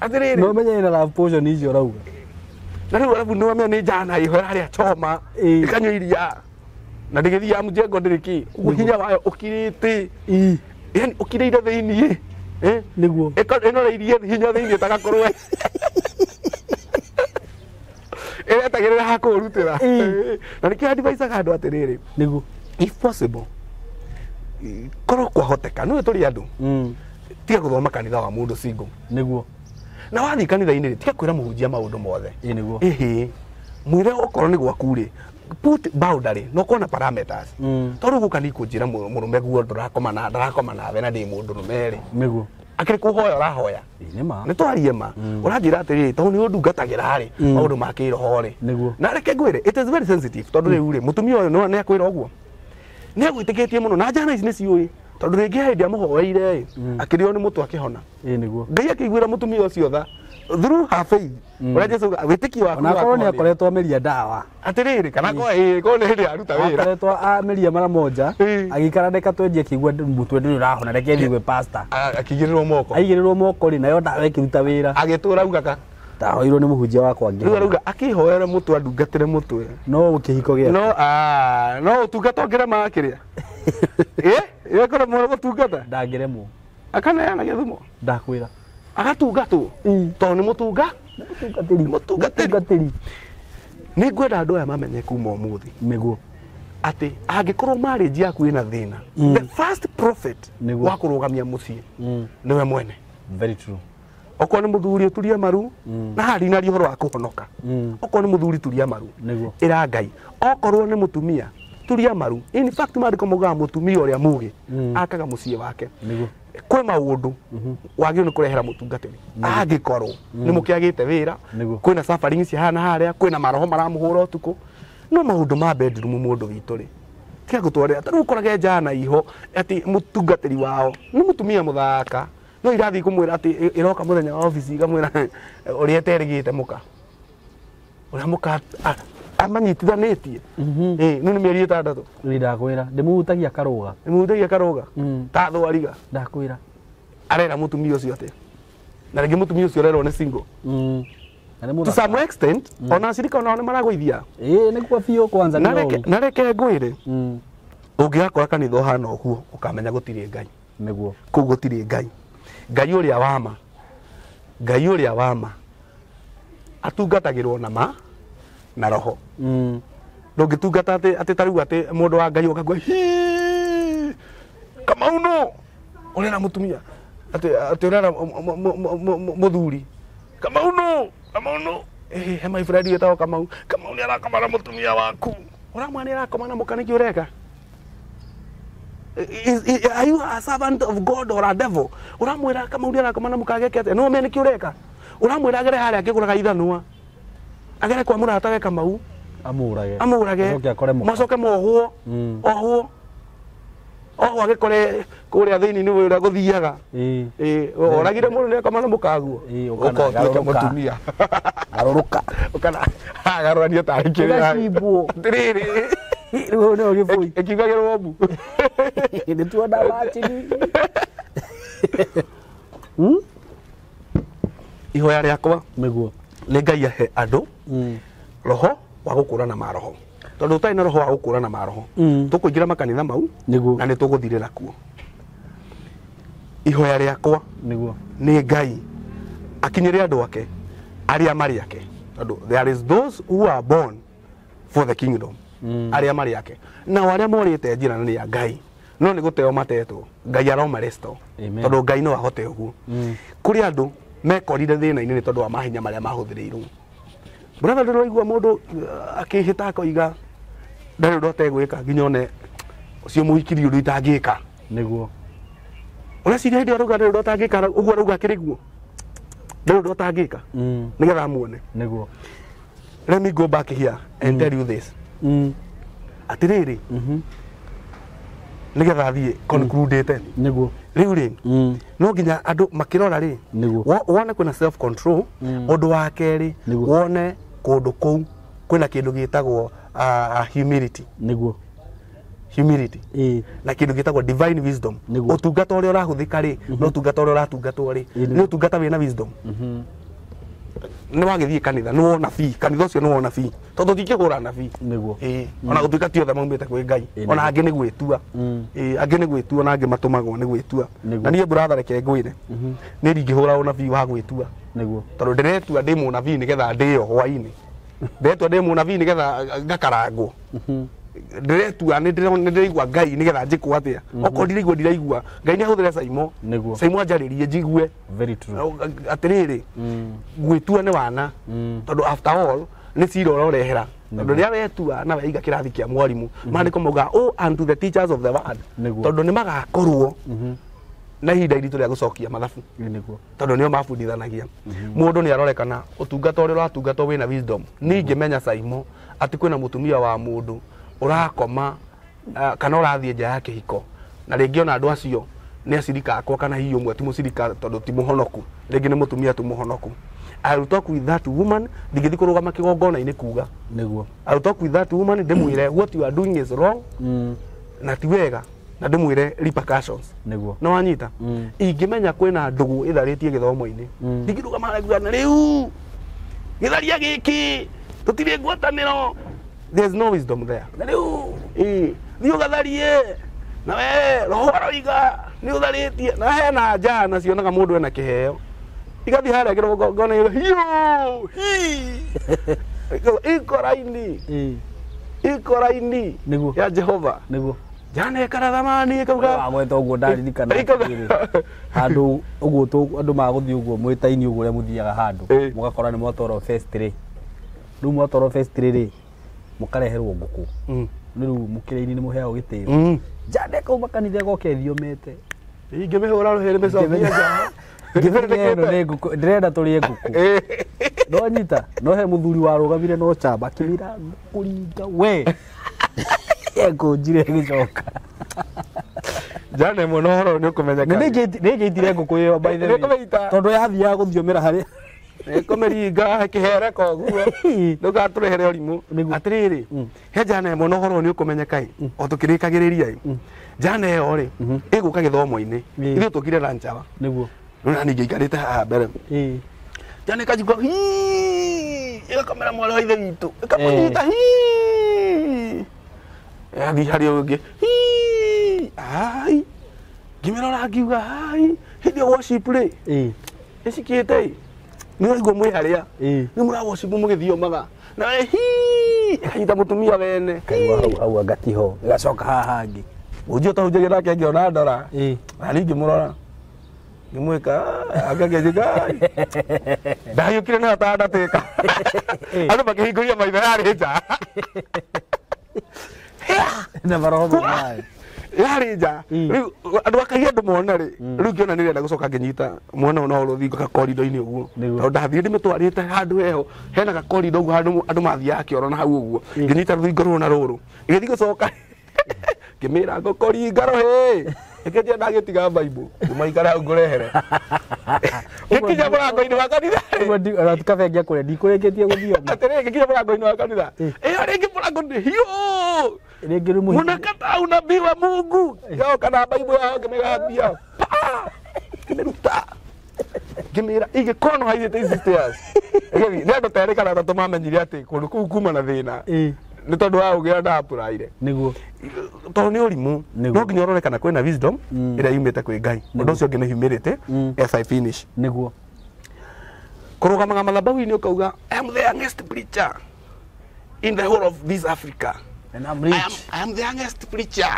atĩrĩrĩ no menye na love potion icio ũrauga na rĩu arabu no menye nĩ njana iho harĩa choma ikanyua iria na ndĩgĩthiaga mũjengo ndĩrĩkĩ ũguo hinya wayo ũkirĩte yani ũkirĩire thĩiniĩ nĩguo ĩnoreirie hinya thĩiniĩ tagakorwo ĩretagĩrĩra ha kũrutĩra na nĩkĩo advice-aga andũ atĩrĩrĩ nĩguo if possible korwo kwahoteka nĩwe tũrĩ andũ tiga gũthoma kanitha wa mũndũ single nĩguo na wathiĩ kanitha-inĩ tiga kwĩra mũhunjia maũndũ mothe nĩguo mwĩre okorwo nĩ gwaku rĩ put boundary no kona parameters tondũ gũka nĩ kũnjĩra mũrũme guo ndarakoma nawe na ndĩ mũndũ rũme rĩ nĩguo akĩrĩ kũhoya ũrahoya nĩ twarie ma ũranjĩra atĩrĩrĩ tondũ nĩ ũndungatagĩra rĩ maũndũ ma kĩroho rĩ na reke ngwĩre it is very sensitive tondũ rĩu rĩ mũtumia ũyũ nĩ akwĩra ũguo nĩ agwĩtĩkĩtie mũno na njana ici nĩ ciũĩ tondũ rĩngĩ hĩndĩ amũhoeire akĩrĩo nĩ mũtwe akĩhona nĩguo Ngai akĩiguĩra mũtumia ũcio tha through her faith ũrĩa Jesũ wĩtĩkio waku onakorwo nĩ akoretwo ameria ndawa atĩrĩrĩ kana korwo nĩ hĩndĩ aruta wĩra akoretwo ameria mara monja agĩikara ndeka twenjie akĩigua mũtwe ndũrĩ ũrahona reke thiĩ gwĩ pastor akĩigĩrĩrwo moko aigĩrĩrwo moko rĩ nayo ndawa ĩkĩruta wĩra agĩtũra augaga ndahoirwo nĩ mũhunjia wakwa rĩu arauga akĩhoere mũtwe andungatĩre mũtwe no kĩhiko gĩake no ũtungata ũngĩrema akĩrĩa ĩkorwo mũno gũtungata ndangĩremwo akaneana gĩthumo ndakwĩra agatungatwo tondũ nĩ mũtungatĩri nĩ ngwenda andũ aya mamenye kuma ũmũthĩ nĩguo ati angikorwo marriage yaku ina thina the first prophet wa kurugamia mucii niwe mwene. Very true. Okorwo ni muthuri turia maru na hari na rihoro wa kuhonoka. Okorwo ni muthuri turia maru ira Ngai. Okorwo ni mutumia turia maru. In fact maandiko moga mutumia uria mugi akaga mucii wake. Kwe maundu wagio ni kurehera mutungatiri angikorwo ni mukiagite wira kwina suffering cihana haria kwina maroho maramuhura utuku no maundu ma bedroom mundu witu ri tia gutwarira tariu korage jana iho ati mutungatiri wao ni mutumia muthaka no irathi kumwira ati iroka muthenya wa office ikamwira uri eterigite muka uri muka amanyitithanitie no ni mieri 6 ni ndakwira ndimutagia karuga ta thwariga ndakwira arera mutumia ucio ati na rigi mutumia ucio rero ni single to some extent ona cirika ona ni maragwithia ni kwa bio kwanza na reke ngwire ungigakora kanitha uhana uguo ukamenya gutiri Ngai niguo ku gutiri Ngai uria wama atungatagirwo na roho ndungitungata ati tariu ati mundu wa Ngai ukagwa kama uno urena mutumia ati urena muthuri kama uno he my friend yetao kama ni arakomana mutumia waku uramwani arakomana mukaniki ureka. Are you a servant of God or a devil? Uramwira kama uri arakomana mukageke ati no meniki ureka uramwira agere haria akiguraga ithanwa agere kwa murata we Kamau amurage macoke mohwo oho agikore kuria thiini ni wira guthiaga oragire mundu ni akamana mukaguo ukotuika mutumia garuruka ukana garurania tari kira tiriri riu no gibui ekigagirwo mbu ni tuona watini ihoya riakwa niguo ni Ngai ahe andu roho wa gukurana maroho tondu utai na roho wa gukurana maroho tukuingira makanitha mau na ni tuguthirira kuo. Ihoya riakwa niguo ni Ngai akinyire andu ake aria mari ake tondu there is those who are born for the kingdom aria mari ake na waria morite njira ni ya Ngai no ni guteo matetwo Ngai aromaresto tondu Ngai no ahote uguo kuri andu mekorire thina-ini ni tondu wa mahinya maria mahuthirirwo. Brother ndiraigua mundu akihita koiga ndari ndo tegwika nginya one ucio muhikiri undu itangika niguo ona ciria ndi aruga ndari ndo tangika uguo aruga kiriguo ndari ndo tangika nigetha muone niguo. Let me go back here and tell you this atiriri nigetha thie concludete niguo riu ri no nginya andu makirora ri wone kuna self control undu wa keri wone kundu kou kwina kindu gitagwo humility niguo na kindu gitagwo divine wisdom utungata uria urahuthika ri no utungata uria uratungatwo ri ni utungata wina wisdom ni wagithie kanitha ni wona fi kanitha ucio ni wona fi tondu tikigura na fi niguo ona gutuika ti othe maumite kwi Ngai ona angi ni gwitua angi ni gwitua na angi matumagwo ni gwitua na nie brother reke ngwire ni ringihura ona fi wa gwitua niguo tondu ndiretua ndi mu na fi nigetha ndio hwaini ndetua ndi mu na fi nigetha ngakarangwo ndiretua ni ndiraigua Ngai nigetha njikwo atia oko ndiraigua Ngai ni ahuthire Saimo anjaririe njigue very true atiriri gwitua ni wana tondu after all ni cira urorehera tondu ria wetua na weiga kirathi kia mwarimu maandiko mauga oh unto the teachers of the word tondu ni magakorwo na ihinda iritu ria gucokia mathabu tondu nio mabundithanagia mundu ni arorekana utungata uria uratungata wina wisdom ningi menya Saimo ati kwina mutumia wa mundu urakoma kana urathie nja ya kihiko na ringi ona andu acio ni acirika akwa kana hiyo mwe ti mucirika tondu ti muhonoku ringi ni mutumia tu muhonoku. I will talk with that woman ndigithi kurugama kigongona-ini kuga niguo I will talk with that woman ndimwire what you are doing is wrong na ti wega na ndimwire repercussions niguo no wanyita ingimenya kwina ndugu itharitie githomo-ini ndingirugama na riu githaria giki tutire ngwataniro there's no wisdom there na riu thiu gatharie na we roho aroiga ni utharitie na hena njana cionaga mundu ena kiheo igathi haria ngona hiyo iko raini iko raini Niguo. ya Jehova Niguo. jana ekara thamani kauga Wagweta uguo ndaririkana handu uguo andu maguthii uguo mwitaini uguo ria muthiaga handu mugakora ni mwatoro first ri riu mwatoro first ri mukareherwo nguku ni riu mukiraini ni muheagwo gitiro jana kauma kanitha gokethio mete ingimihura ruhere mecokia ndirenda turie nguku no nyita no he muthuri warugamire no chamba akimira kuringa we ego njire gicoka jana mo no horo ni kumenyeka nĩ ngĩitire ngũkũ ĩyo by the way tondũ yathiaga gũthiũmĩra harĩ ĩkũmĩringa kĩhere koguo ndũgatũrehere ũrimũ atĩrĩrĩ he jana mo no horo nĩ ũkũmenyeka o tũkĩrĩkagĩrĩria jana ĩyo rĩ ĩgũka gĩthomo-inĩ ithuĩ tũkire ranchawa nĩguo na ningĩ ikarĩte haha mbere jana ĩkajigua ĩgakomera mwarĩ wa ithe witũ ĩkamũnyita yathi harĩ ũngĩ ai ngĩmĩrora ngiuga ai hĩndĩ ya worship rĩ ĩcikĩte nĩ ũraigua mwĩ harĩa nĩ mũra worship mũgĩthiomaga na ĩkanyita mũtumia wene hau agatiho ĩgacoka haha hangĩ ũnjio tahunjagia nake ngĩona ndora na niĩ ngĩmũrora ngĩmwĩka angagĩnjĩka ndahiũkire na atandatĩka andũ makĩhingũria maitho yarĩ nja na maroho maĩ yarĩ nja rĩu andũ akagia andũ mona rĩ rĩu ngĩona nĩ renda gũcoka ngĩnyita mwana no rũthingo gakorido-inĩ ũguo tondũ ndathiĩ ndĩmĩtwarĩte handũ heho hena gakorido ũguo handũ andũ mathiaga kĩoro na hau ũguo ngĩnyita rũthingo rũrũ na rũrũ ĩgĩthiĩ gũcoka ngĩmĩra ngũkoringa rohĩ ĩkĩnjia ndagĩtiga Bible ngũmaikara hau ngũrehere gĩkinya mũrango-inĩ wa kanitha ona tukabengia kũrĩa ndikũrĩkĩtie gũthioma atĩrĩrĩ gĩkinya mũrango-inĩ wa kanitha ĩyo rĩngĩ mũrango nĩ hiũ rĩngĩ rĩmwe munakata unabii wa Mungu yoka na Bible yao ngĩmĩgathia ngĩmĩruta ngĩmĩra ingĩkorwo no haithĩte ici stairs nĩ andũ terĩ kana atatũ mamenyire atĩ kũndũ kũu kuma na thĩna nĩ tondũ wa ũgĩa ndapũraire nĩguo tondũ nĩ ũrimũ no nginya ũrore kana kwĩna wisdom ĩrĩa yumĩte kwĩ Ngai ũndũ ũcio ũngĩ nĩ humility as I finish nĩguo kũrũgamaga mathabahu-inĩ ũkauga I am the youngest preacher in the whole of this Africa and I'm rich I am the youngest preacher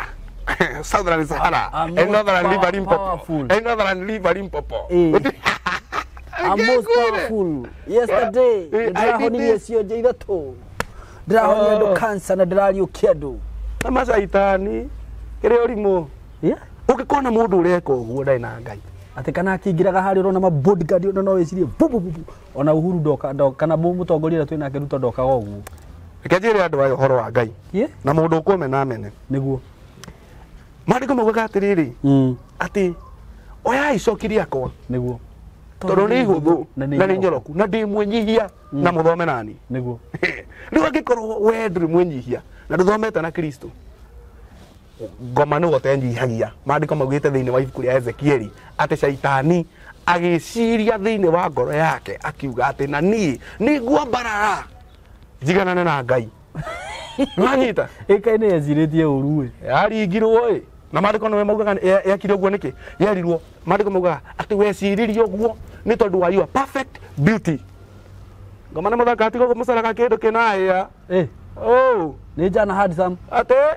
Southern Sahara and Northern Limpopo and Northern Limpopo I'm most powerful yesterday ndĩrahonirie cionje ithatũ ndĩrahonia andũ cancer na ndĩrariũkia andũ na macaitani kĩrĩ ũrimũ ũngĩkorwo na mũndũ ũreka ũguo ndarĩ na Ngai atĩ kana akĩingĩraga harĩ ũrona ma bodyguard ona no wĩcirie ona Uhuru ndoka kana mũtongoria ũrĩa twĩ nake Ruto ndokaga ũguo reke njĩre andũ aya ũhoro wa Ngai na mũndũ ũkũmena amene nĩguo maandĩko maugaga atĩrĩrĩ atĩ oya icoki rĩakwa nĩguo tondũ nĩ ihũthũ na nĩ nyoroku na ndĩ mwĩnyihia na mũthome nani nĩguo rĩu angĩkorwo we ndũrĩ mwĩnyihia na ndũthomete na Kristo ngoma nĩ gũtenyihagia maandĩko maugĩte thĩinĩ wa ibuku rĩa Ezekieli atĩ caitani agĩciria thĩinĩ wa ngoro yake akiuga atĩ na niĩ nĩ nguambarara njiganane na Ngai nĩwanyita ĩkainĩ yecirĩtie ũru yaringirwo na maandĩko nĩwe maugaga ekire ũguo nĩkĩ yerirwo maandĩko maugaga atĩ weciririe ũguo nĩ tondũ wa your perfect beauty ngoma nĩ mũthaka atiga mũcaraga kĩndũ kĩnahĩa nĩ njana handsome atĩ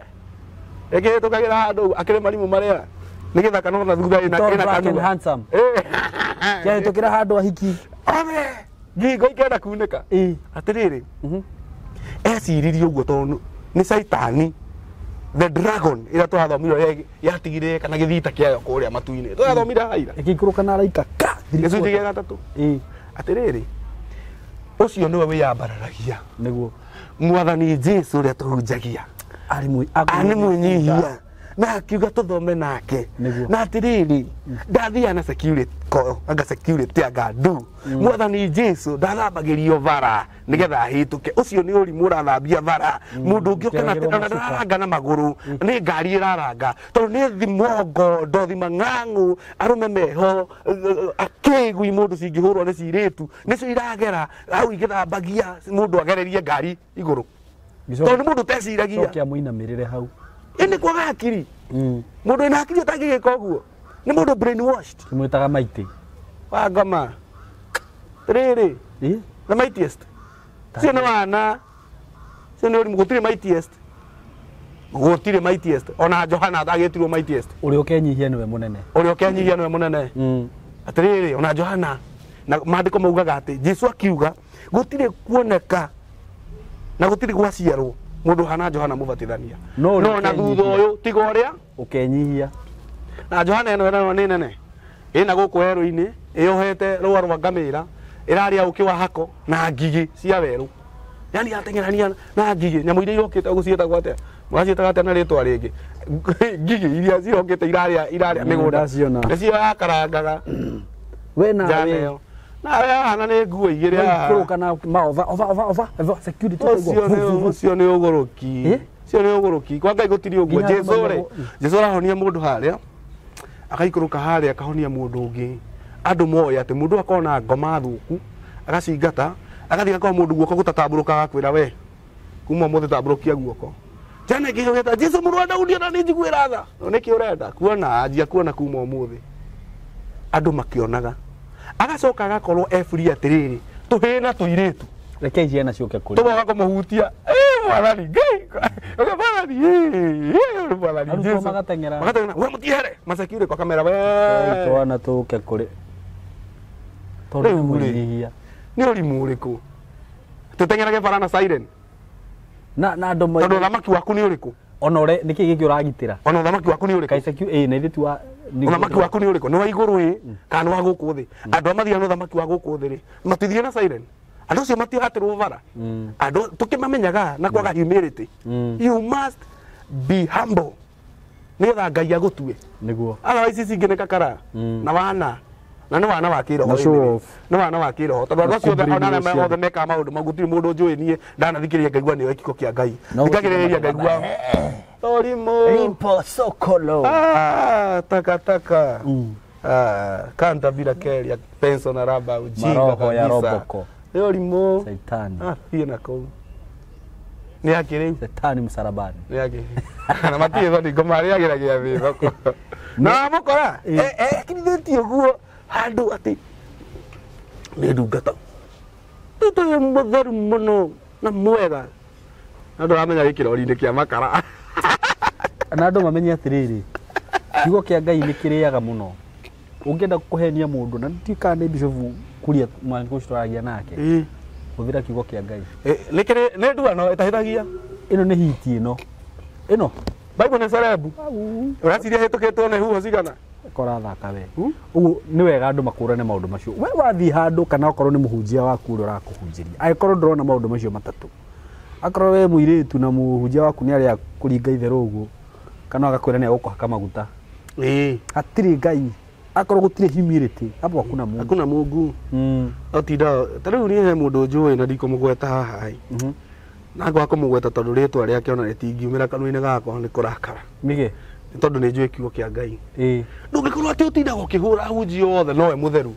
ĩkĩhĩtũkagĩra handũ akĩrĩ marimũ marĩa nĩ gĩthaka no na thutha ĩna kanua kĩahĩtũkĩra handũ ahiki ngingo ikenda kunĩka atĩrĩrĩ eciririe ũguo tondũ nĩ caitani the dragon ĩrĩa tũrathomirwo yatigire kana gĩthita kĩayo kũrĩa matu-inĩ tũrathomire haira ĩgĩikũrũka na araika gĩcunjĩ gĩa gatatũ atĩrĩrĩ ũcio nĩwe wĩyambararagia nĩguo mwathani Jesũ ũrĩa tũhunjagia nĩ mwĩnyihia na akiuga tũthome nake na atĩrĩrĩ ndathiaga na security anga ndu mwathani Jesũ ndathambagĩrio bara nĩgetha ahĩtũke ũcio nĩ ũrimũ ũrathambia bara mũndũ ũngĩ ũkana ndararanga na magũrũ nĩ ngari ĩraranga tondũ nĩ thimongo ndothima ng'ang'u arũme meho akĩgui mũndũ cingĩhũrwo nĩ cirĩtu nĩcio iragera hau igĩthambagia mũndũ agererie ngari igũrũ tondũ mũndũ teciragia cokia mũinamĩrĩre hau nĩ kwaga hakiri mũndũ wĩna hakiri ũtangĩgĩka ũguo nĩ mũndũ brainwashed tũmwĩtaga maitĩ wa ngoma rĩrĩ the mightiest cio nĩ wana cio nä å rimå gå tirä mightiest gå tirä mightiest ona Johana atagetirwo mightiest å rä a å kenyihia nä we må nene å rä a å kenyihia nä we må nene atä rä rä ona Johana na mandä ko maugaga atä Jesu akiuga gå tirä kuoneka na gå tirä gwaciarwo må ndå hana Johana må batithania no na thutha å yå tiga å rä a å kenyihia na Johana ä no nä nene ä na gå kå werå-inä ä yohete råa rwa ngamä ra ä rarä a å kä wa hako na ngigä cia werå yani atengerania na ngigä nyamå iria irokä te gå ciätagwo atä må raciätaga atä na rä twa rä ngä ngigä iria cirokä te irarä a mä gå nda nä cio yakarangaga we nawe nawe hana nä nguo igä rä kana maova security å cio nä å gå rå ki cio nä å gå rå ki kwa Ngai gå tirä å guo Jesu arahonia må ndå harä a akaikå rå ka harä a akahonia må ndå å ngä andå moä atä må ndå akorwo na ngoma thå ku agacingata agathiä gakorwo må ndå guoko gå tatambå rå ka gakwä ra we kuma må thä tambå rå kia guoko jana kä hogeta Jesu må rå wa Daudi ona nä njiguä ra tha nä kä å renda kuona anjia kuona kuma å må thä andå makä onaga agacoka agakorwo eburi atä rä rä tå hä na tå irä tu rekei ciana ciũke kũrĩ tå goga kå må hutia mwathani Ngai mwathani Jesu magateng'era we må tihere maceki urä ko kamera we twana tũke kũrĩ tondũ nĩ mũnyihia nä å rimå å rä kå tå tengerage bara na siren na andũ tondå thamaki waku nä å rä kå ona nä kä gä kä å ragitĩra ona thamaki waku nä å rä kå kaicaki na ithuĩ tu thamaki waku nä å rä kå nä wa igå rå ä kana nä wa gå kå thä andå a mathiaga no thamaki wa gå kå thä rä matithie na siren andå acio matigatä rwo bara andå tå kä mamenyaga na kwaga humility you must be humble nä getha Ngai agå tue nĩguo otherwise ici ingä nä kakara na wana na nä wana wa kä roho nä wana wa kä roho tondå andå acio ona othe mekaga maå ndå mau gå tirä må ndå njå ä niä ndanathikä rä ria ngaigua nä yo gĩko kä a Ngai thikagä rä ria ngaigua torimå takataka kanta bila keria penso na raba ujinga maroho ya roboko yo rimå Saitani thiä na kå nä akä rä u Saitani msalabani nä akä na matirä thoni ngomarä agä ragia thä thoko na må kora ekirithä tie å guo handå atä nä ndungata tå må theru må no na mwega andå aramenya gä kä rori-inä kä a makara na andå mamenye atä rä rä kiugo kä a Ngai nä kä rä aga må no å ngä enda kå henia må ndå na tuikaga nä bishofu kuria mwanä kå citwaragia nake hå thä ra kiugo kä a Ngai nä nduano ĩtahĩthagia ä no nä hiti ä no Bible nä cerebu å raciria hä tå kä two nä huho cigana korathaka we ũguo nĩ wega andũ makũrane maũndũ macio we wathiĩ handũ kana okorwo nĩ mũhunjia waku ũrĩa ũrakũhunjĩria angĩkorwo ndũrona maũndũ macio matatũ akorwo we mũirĩtu na mũhunjia waku nĩ arĩa kũringa itherũ ũguo kana agakwĩra nĩ agũkũhaka maguta hatirĩ Ngai akorwo gũtirĩ humility hapo hakuna Mungu otinda ta rĩu niĩ he mũndũ njũĩ na ndikũmũgweta haha na ngwa kũmũgweta tondũ rĩtwa rĩake ona rĩtingiumĩra kanua-inĩ gakwa nĩ kũrakara nĩkĩ tondå nä njå kiugo kä a Ngai ndå ngä korwo atä å tindaga å kä hå ra hunji othe nowe må theru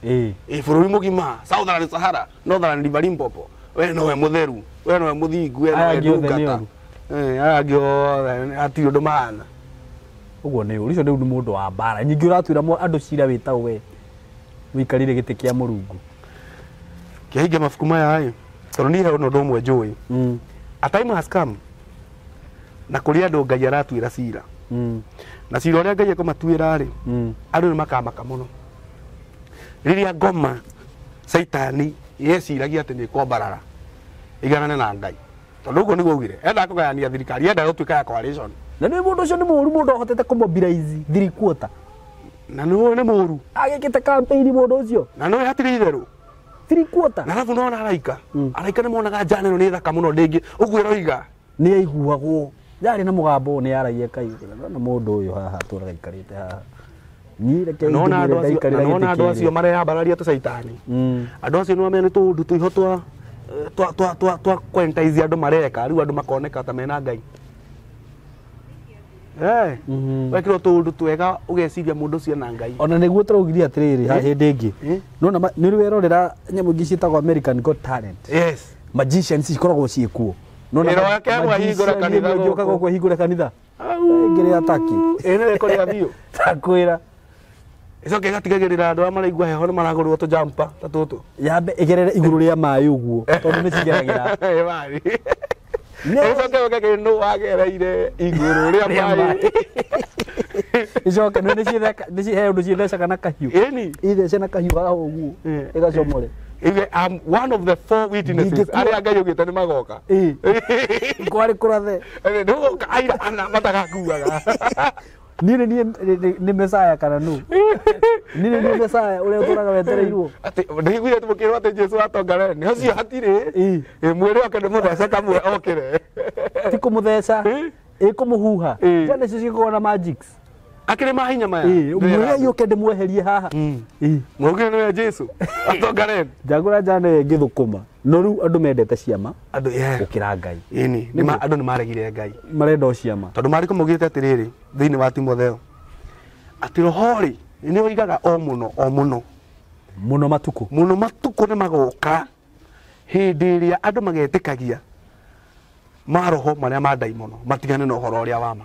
bå rå ri må gima Southern Sahara Northern River Limpopo we nowe må theru we nowe må thingu we nowe ndungata aya angä othe atirä å ndå mahana å guo nä å ricio rä u nä må ndå wa mbara nyingä å ratuä ra andå cira wä tao we wä ikarire gä tä kä a må rungu kä hinge mabuku maya tondå niä he å ndå å mwe njå ä a time has come na kå rä andå Ngai aratuä ra cira na cira ũrĩa Ngai ekũmatuĩra rĩ andũ nĩ makamaka mũno rĩrĩa ngoma Saitani yeciragia atĩ nĩ kwambarara iganane na Ngai tondũ ũguo nĩguo augire endaga kũgayania thirikari endaga gũtuĩka ya coalition na nĩ mũndũ ũcio nĩ mũũru mũndũ ahotete kũmobilize 3 quarter na nĩ mũũru agĩkĩte campaign mũndũ ũcio na nĩ hatirĩ itherũ 3 quarter na arabu nona araika nĩ monaga njana ĩno nĩ thaka mũno ndĩngĩ ũguo ĩroiga nĩ aiguagwo yarĩ na mũgambo nĩ aragia Ngai na mũndũ ũyũ haha tũraga ikarĩte haha nona andũ acio mareyambararia tũ Saitani andũ acio nĩ mamenya nĩ tũũndũ tũiho twa quentize andũ mareka rĩu andũ makoneka ta mena Ngai wekĩrwo tũũndũ twega ũgeciria mũndũ ũcio na Ngai ona nĩguo tũraugirie atĩrĩrĩ ha hĩndĩ ĩngĩ nona nĩ rĩ werorera nyamũ ingĩ ciĩtagwo American Got Talent magicians cikoragwo ciĩ kuo njokaga ũguo hingũre kanitha ngĩrĩ ataki nĩ rekũrĩa biũ takwĩra icoke gatigagĩrĩra andũ arĩa maraigua heho nĩ maragũrĩrwo tũjampa ta tũtũ yambe ĩgerere igũrũ rĩa maĩ ũguo tondũ nĩ cigeragĩra Icoke kindu wagereire iguru ria mai. Icoke nĩ cihe ũndũ ciĩthecaga na kahiũ. Ĩni. Ithece na kahiũ haha ũguo. Ĩgacomore. I'm one of the 4 witnesses. Arĩa Ngai augĩte nĩ magoka. Kwarĩ kũrathe. Nĩgũka aira ana matagakuaga. Nĩ Mesaya kana nũ? Nĩ Mesaya ũrĩa ũtũraga wetereirwo. Ndĩiguire tũmũkĩrwo atĩ Jesũ atongare nĩ ũcio hatirĩ. Mwĩrĩ wake nĩ mũthece kamwe okĩre. Ti kũmũtheca. Kũmũhuha. Ciana icio cikoragwo na magics. Akĩrĩ mahinya maya. Mwĩrĩ yũke ndĩmweherie haha. Mũrugire nĩwe Jesũ atongare. Njagũra njana ngĩthũkũma. No rĩu andũ mendete ciama. Andũ gũkĩra Ngai. Ĩni andũ nĩ maregire Ngai. Marenda o ciama. Tondũ Mariko maugĩte atĩrĩrĩ thĩinĩ wa Timotheo atĩ roho-rĩ nĩ oigaga o mũno matukũ nĩ magoka hĩndĩ ĩrĩa andũ magetĩkagia maroho marĩa ma ndaimono matigane na ũhoro ũrĩa wa ma,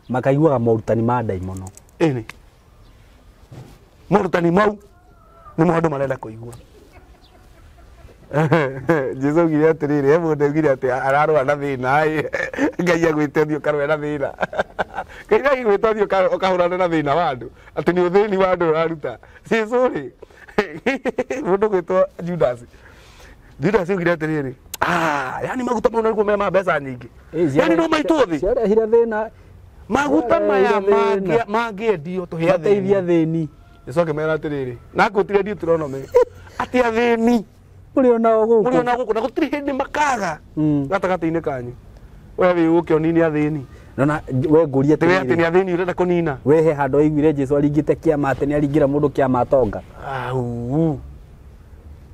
makaiguaga morutani ma ndaimono. Ĩni morutani mau nĩ andũ marenda kũigua. Jesũ augire atĩrĩrĩ mũndũ augire atĩ ararũa na thĩna Ngai agwĩte ũthiĩ ũkarũe na thĩna. Ngai agwĩte ũthiĩ ũkahũrana na thĩna wa andũ atĩ nĩ ũthĩni wa andũ ũraruta. Jesũ-rĩ mũndũ gwĩtwo Judas augire atĩrĩrĩ yani maguta mau nĩguo me ma mbeca nyingĩ, yani no maitwo thĩ ciarehire thĩna. Maguta maya mangĩendio tũhe ateithia thĩni. Jesũ akĩmera atĩrĩrĩ na ngũtire Deuteronomy atĩ athĩni muri ona gũkũ na gũtirĩ hĩndĩ makaga gatagatĩ-inĩ kanyu. We wĩ ũkĩonini athĩni nona we ngũria atĩ nĩ athĩni ũrenda kũnina. Wehe handũ aiguire Jesũ aringĩte kĩama atĩ nĩ aringĩra mũndũ kĩama atonga.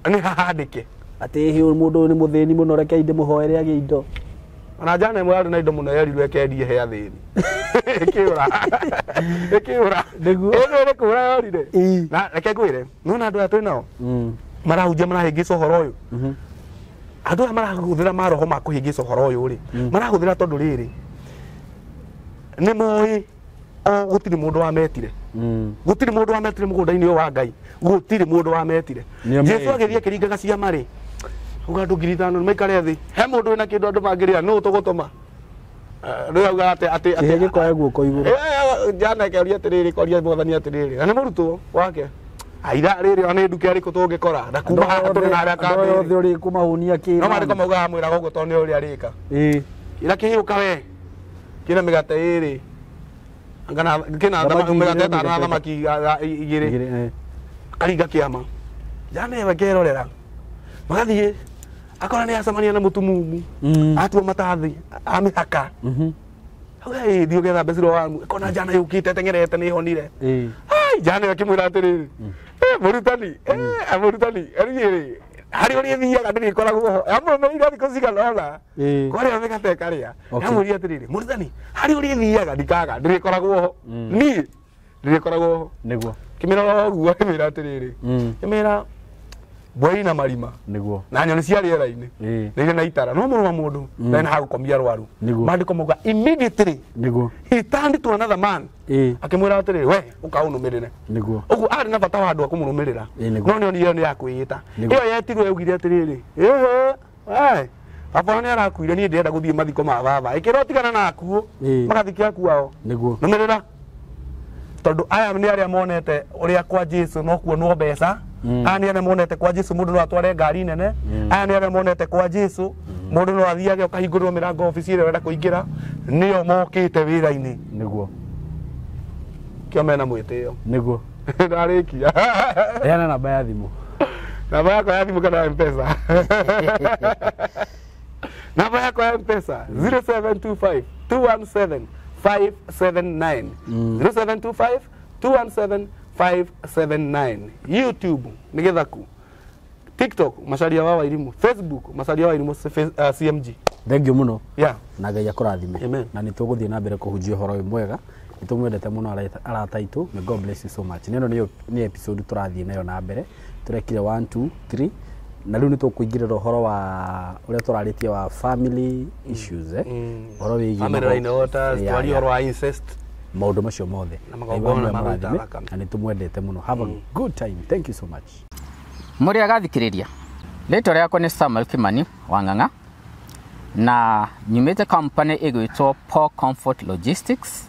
Nĩ hahandĩke atĩ hiũ mũndũ nĩ mũthĩni mũno reke ndĩmũhoere agĩe indo. Ona njana ĩmwe yarĩ na indo mũno yerirwo ĩkendie he athĩni. Ĩkĩũra ĩrĩ kũra yorire. Na reke ngwĩre nona andũ aya twĩ nao marahunjia marahĩngĩca ũhoro ũyũ. Andũ aya marahũthĩra maroho ma kũhĩngĩca ũhoro ũyũ-rĩ marahũthĩra tondũ rĩrĩ nĩ moĩ gũtirĩ mũndũ wametire. Gũtirĩ mũndũ wametire mũgũnda-inĩ ũyũ wa Ngai, gũtirĩ mũndũ wametire. Jesũ agĩthiĩ akĩringaga ciama-rĩ uga andũ 5,000 nĩ maikare thĩ, he mũndũ wĩna kĩndũ andũ mangĩrĩa nũũ tũgũtũma. Rĩu auga atĩ gĩkoya guoko igũrũ. Njana ĩkĩũria atĩrĩrĩ koria Mwathani atĩrĩrĩ na nĩ mũrutwo wake aira rĩrĩ ona nduka ĩrĩkũ tũngĩkora na kuma haha tũrĩ na arĩa kambĩ othe ũrĩ kũmahunia kĩ no Mariko mauga mwĩra gũkũ tondũ nĩ ũrĩa arĩka. Ira kĩhiũka we kĩna mĩgate ĩrĩ ngana kĩna mĩgate ĩtano na thamaki igĩrĩ karinga kĩama. Njana ĩyo ĩkĩrorera magathiĩ akora nĩ acemania na mũtumumu atua matathi amĩhaka hau thiĩ ũgetha mbecirwo wamu ĩkona njana yũkĩte tengerete nĩ honire. Njana ĩyo akĩmwĩra atĩrĩrĩ mũrutani rĩrĩ harĩ ũrĩa thiaga ndĩrĩkoragwo ho amũmeire thikũ cigana ũna kwarĩa mĩgate ĩkarĩa amwĩria atĩrĩrĩ mũrutani harĩ ũrĩa thiaga ndikaga ndĩrĩkoragwo ho niĩ ndĩrĩkoragwo ho nĩguo kĩmĩra ũguo akĩmĩra atĩrĩrĩ kĩmĩra mbũri na marima nĩguo na nyoni cia rĩera-inĩ nĩ irĩ na itara no mũrũ wa mũndũ ndarĩ na ha gũkomia rwaru. Maandĩko mauga immediately he turned to another man akĩmwĩra atĩrĩrĩ we ũka ũnũmĩrĩre. Ũguo arĩ na bata wa andũ a kũmũrũmĩrĩra no nĩonire nĩ ya kwĩĩta ĩyo yetirwo yaugire atĩrĩrĩ baba nĩ arakuire niĩ ndĩrenda gũthiĩ mathiko ma baba ĩkĩra ũtigana na akuo magathikia akuao nũmĩrĩra tondũ aya nĩ arĩa monete ũrĩa kwa Jesũ no kuonwo mbeca. Aya nĩ arĩa monete kwa Jesũ mũndũ no atware ngari nene. Aya nĩ arĩa monete kwa Jesũ mũndũ no athiage ũkahingũrĩrwo mĩrango obici ĩrĩa ũrenda kũingĩra. Nĩo mokĩte wĩra-inĩ nĩguo kĩo mena mwĩtĩo nĩguo ndarĩkia. Heana namba ya thimũ. Namba yakwa ya thimũ kana M-Pesa. Namba yakwa ya M-Pesa 0725 217 579 0725 217 579. YouTube nĩ Gĩthaku, TikTok Macharia wa Wairimu, Facebook Macharia wa Wairimu CMG. Thengiũ mũno na Ngai akũrathime na nĩ tũgũthiĩ na mbere kũhunjia ũhoro ũyũ mwega. Nĩ tũmwendete mũno arata aitũ. May God bless you so much. Nĩ episode tũrathiĩ nayo na mbere tũrekire 1 2 3 na rĩu nĩ tũkũingĩrĩra ũhoro wa ũrĩa tũrarĩtie wa family issues ũhoro wĩgiĩ family waters ũhoro wa incest maũndũ macio mothe na nĩ tũmwendete mũno. Have a good time. Thank you so much. Mũrĩ agathikĩrĩria rĩtwa rĩakwa nĩ Samuel Kimani wa Ng'ang'a na nyumite company igwitwo Paul Comfort Logistics.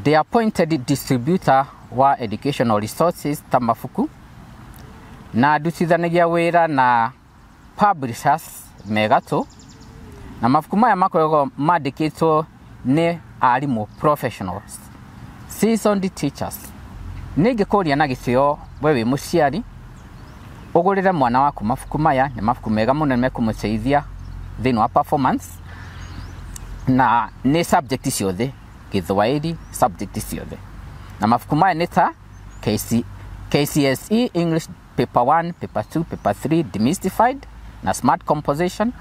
The appointed distributor wa educational resources ta mafuku na ndutithanagia wira na publishers megato na mafuku maya makoragwo mandikitwo ni arimu professionals, seasoned teachers. Ningikuria na gitio wewe muciari ugurire mwana waku mafuku maya, ni mafuku mega muno mekumuteithia thini wa performance na ni subject ciothe, Githwairi subject ciothe. Na mafuku maya ni ta KCSE English paper 1, paper 2, paper 3 demystified na smart composition,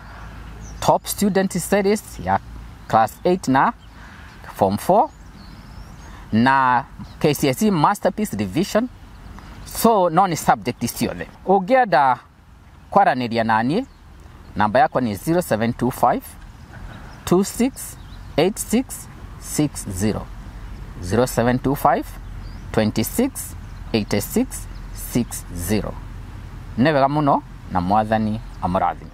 top student studies ya class 8 na form 4 na KCSE masterpiece revision. So non subject ciothe. Ugienda kwaraniria nanie, namba yakwa ni 0725 268660 0725 268660. Nĩ wega mũno na mwathani amũrathime.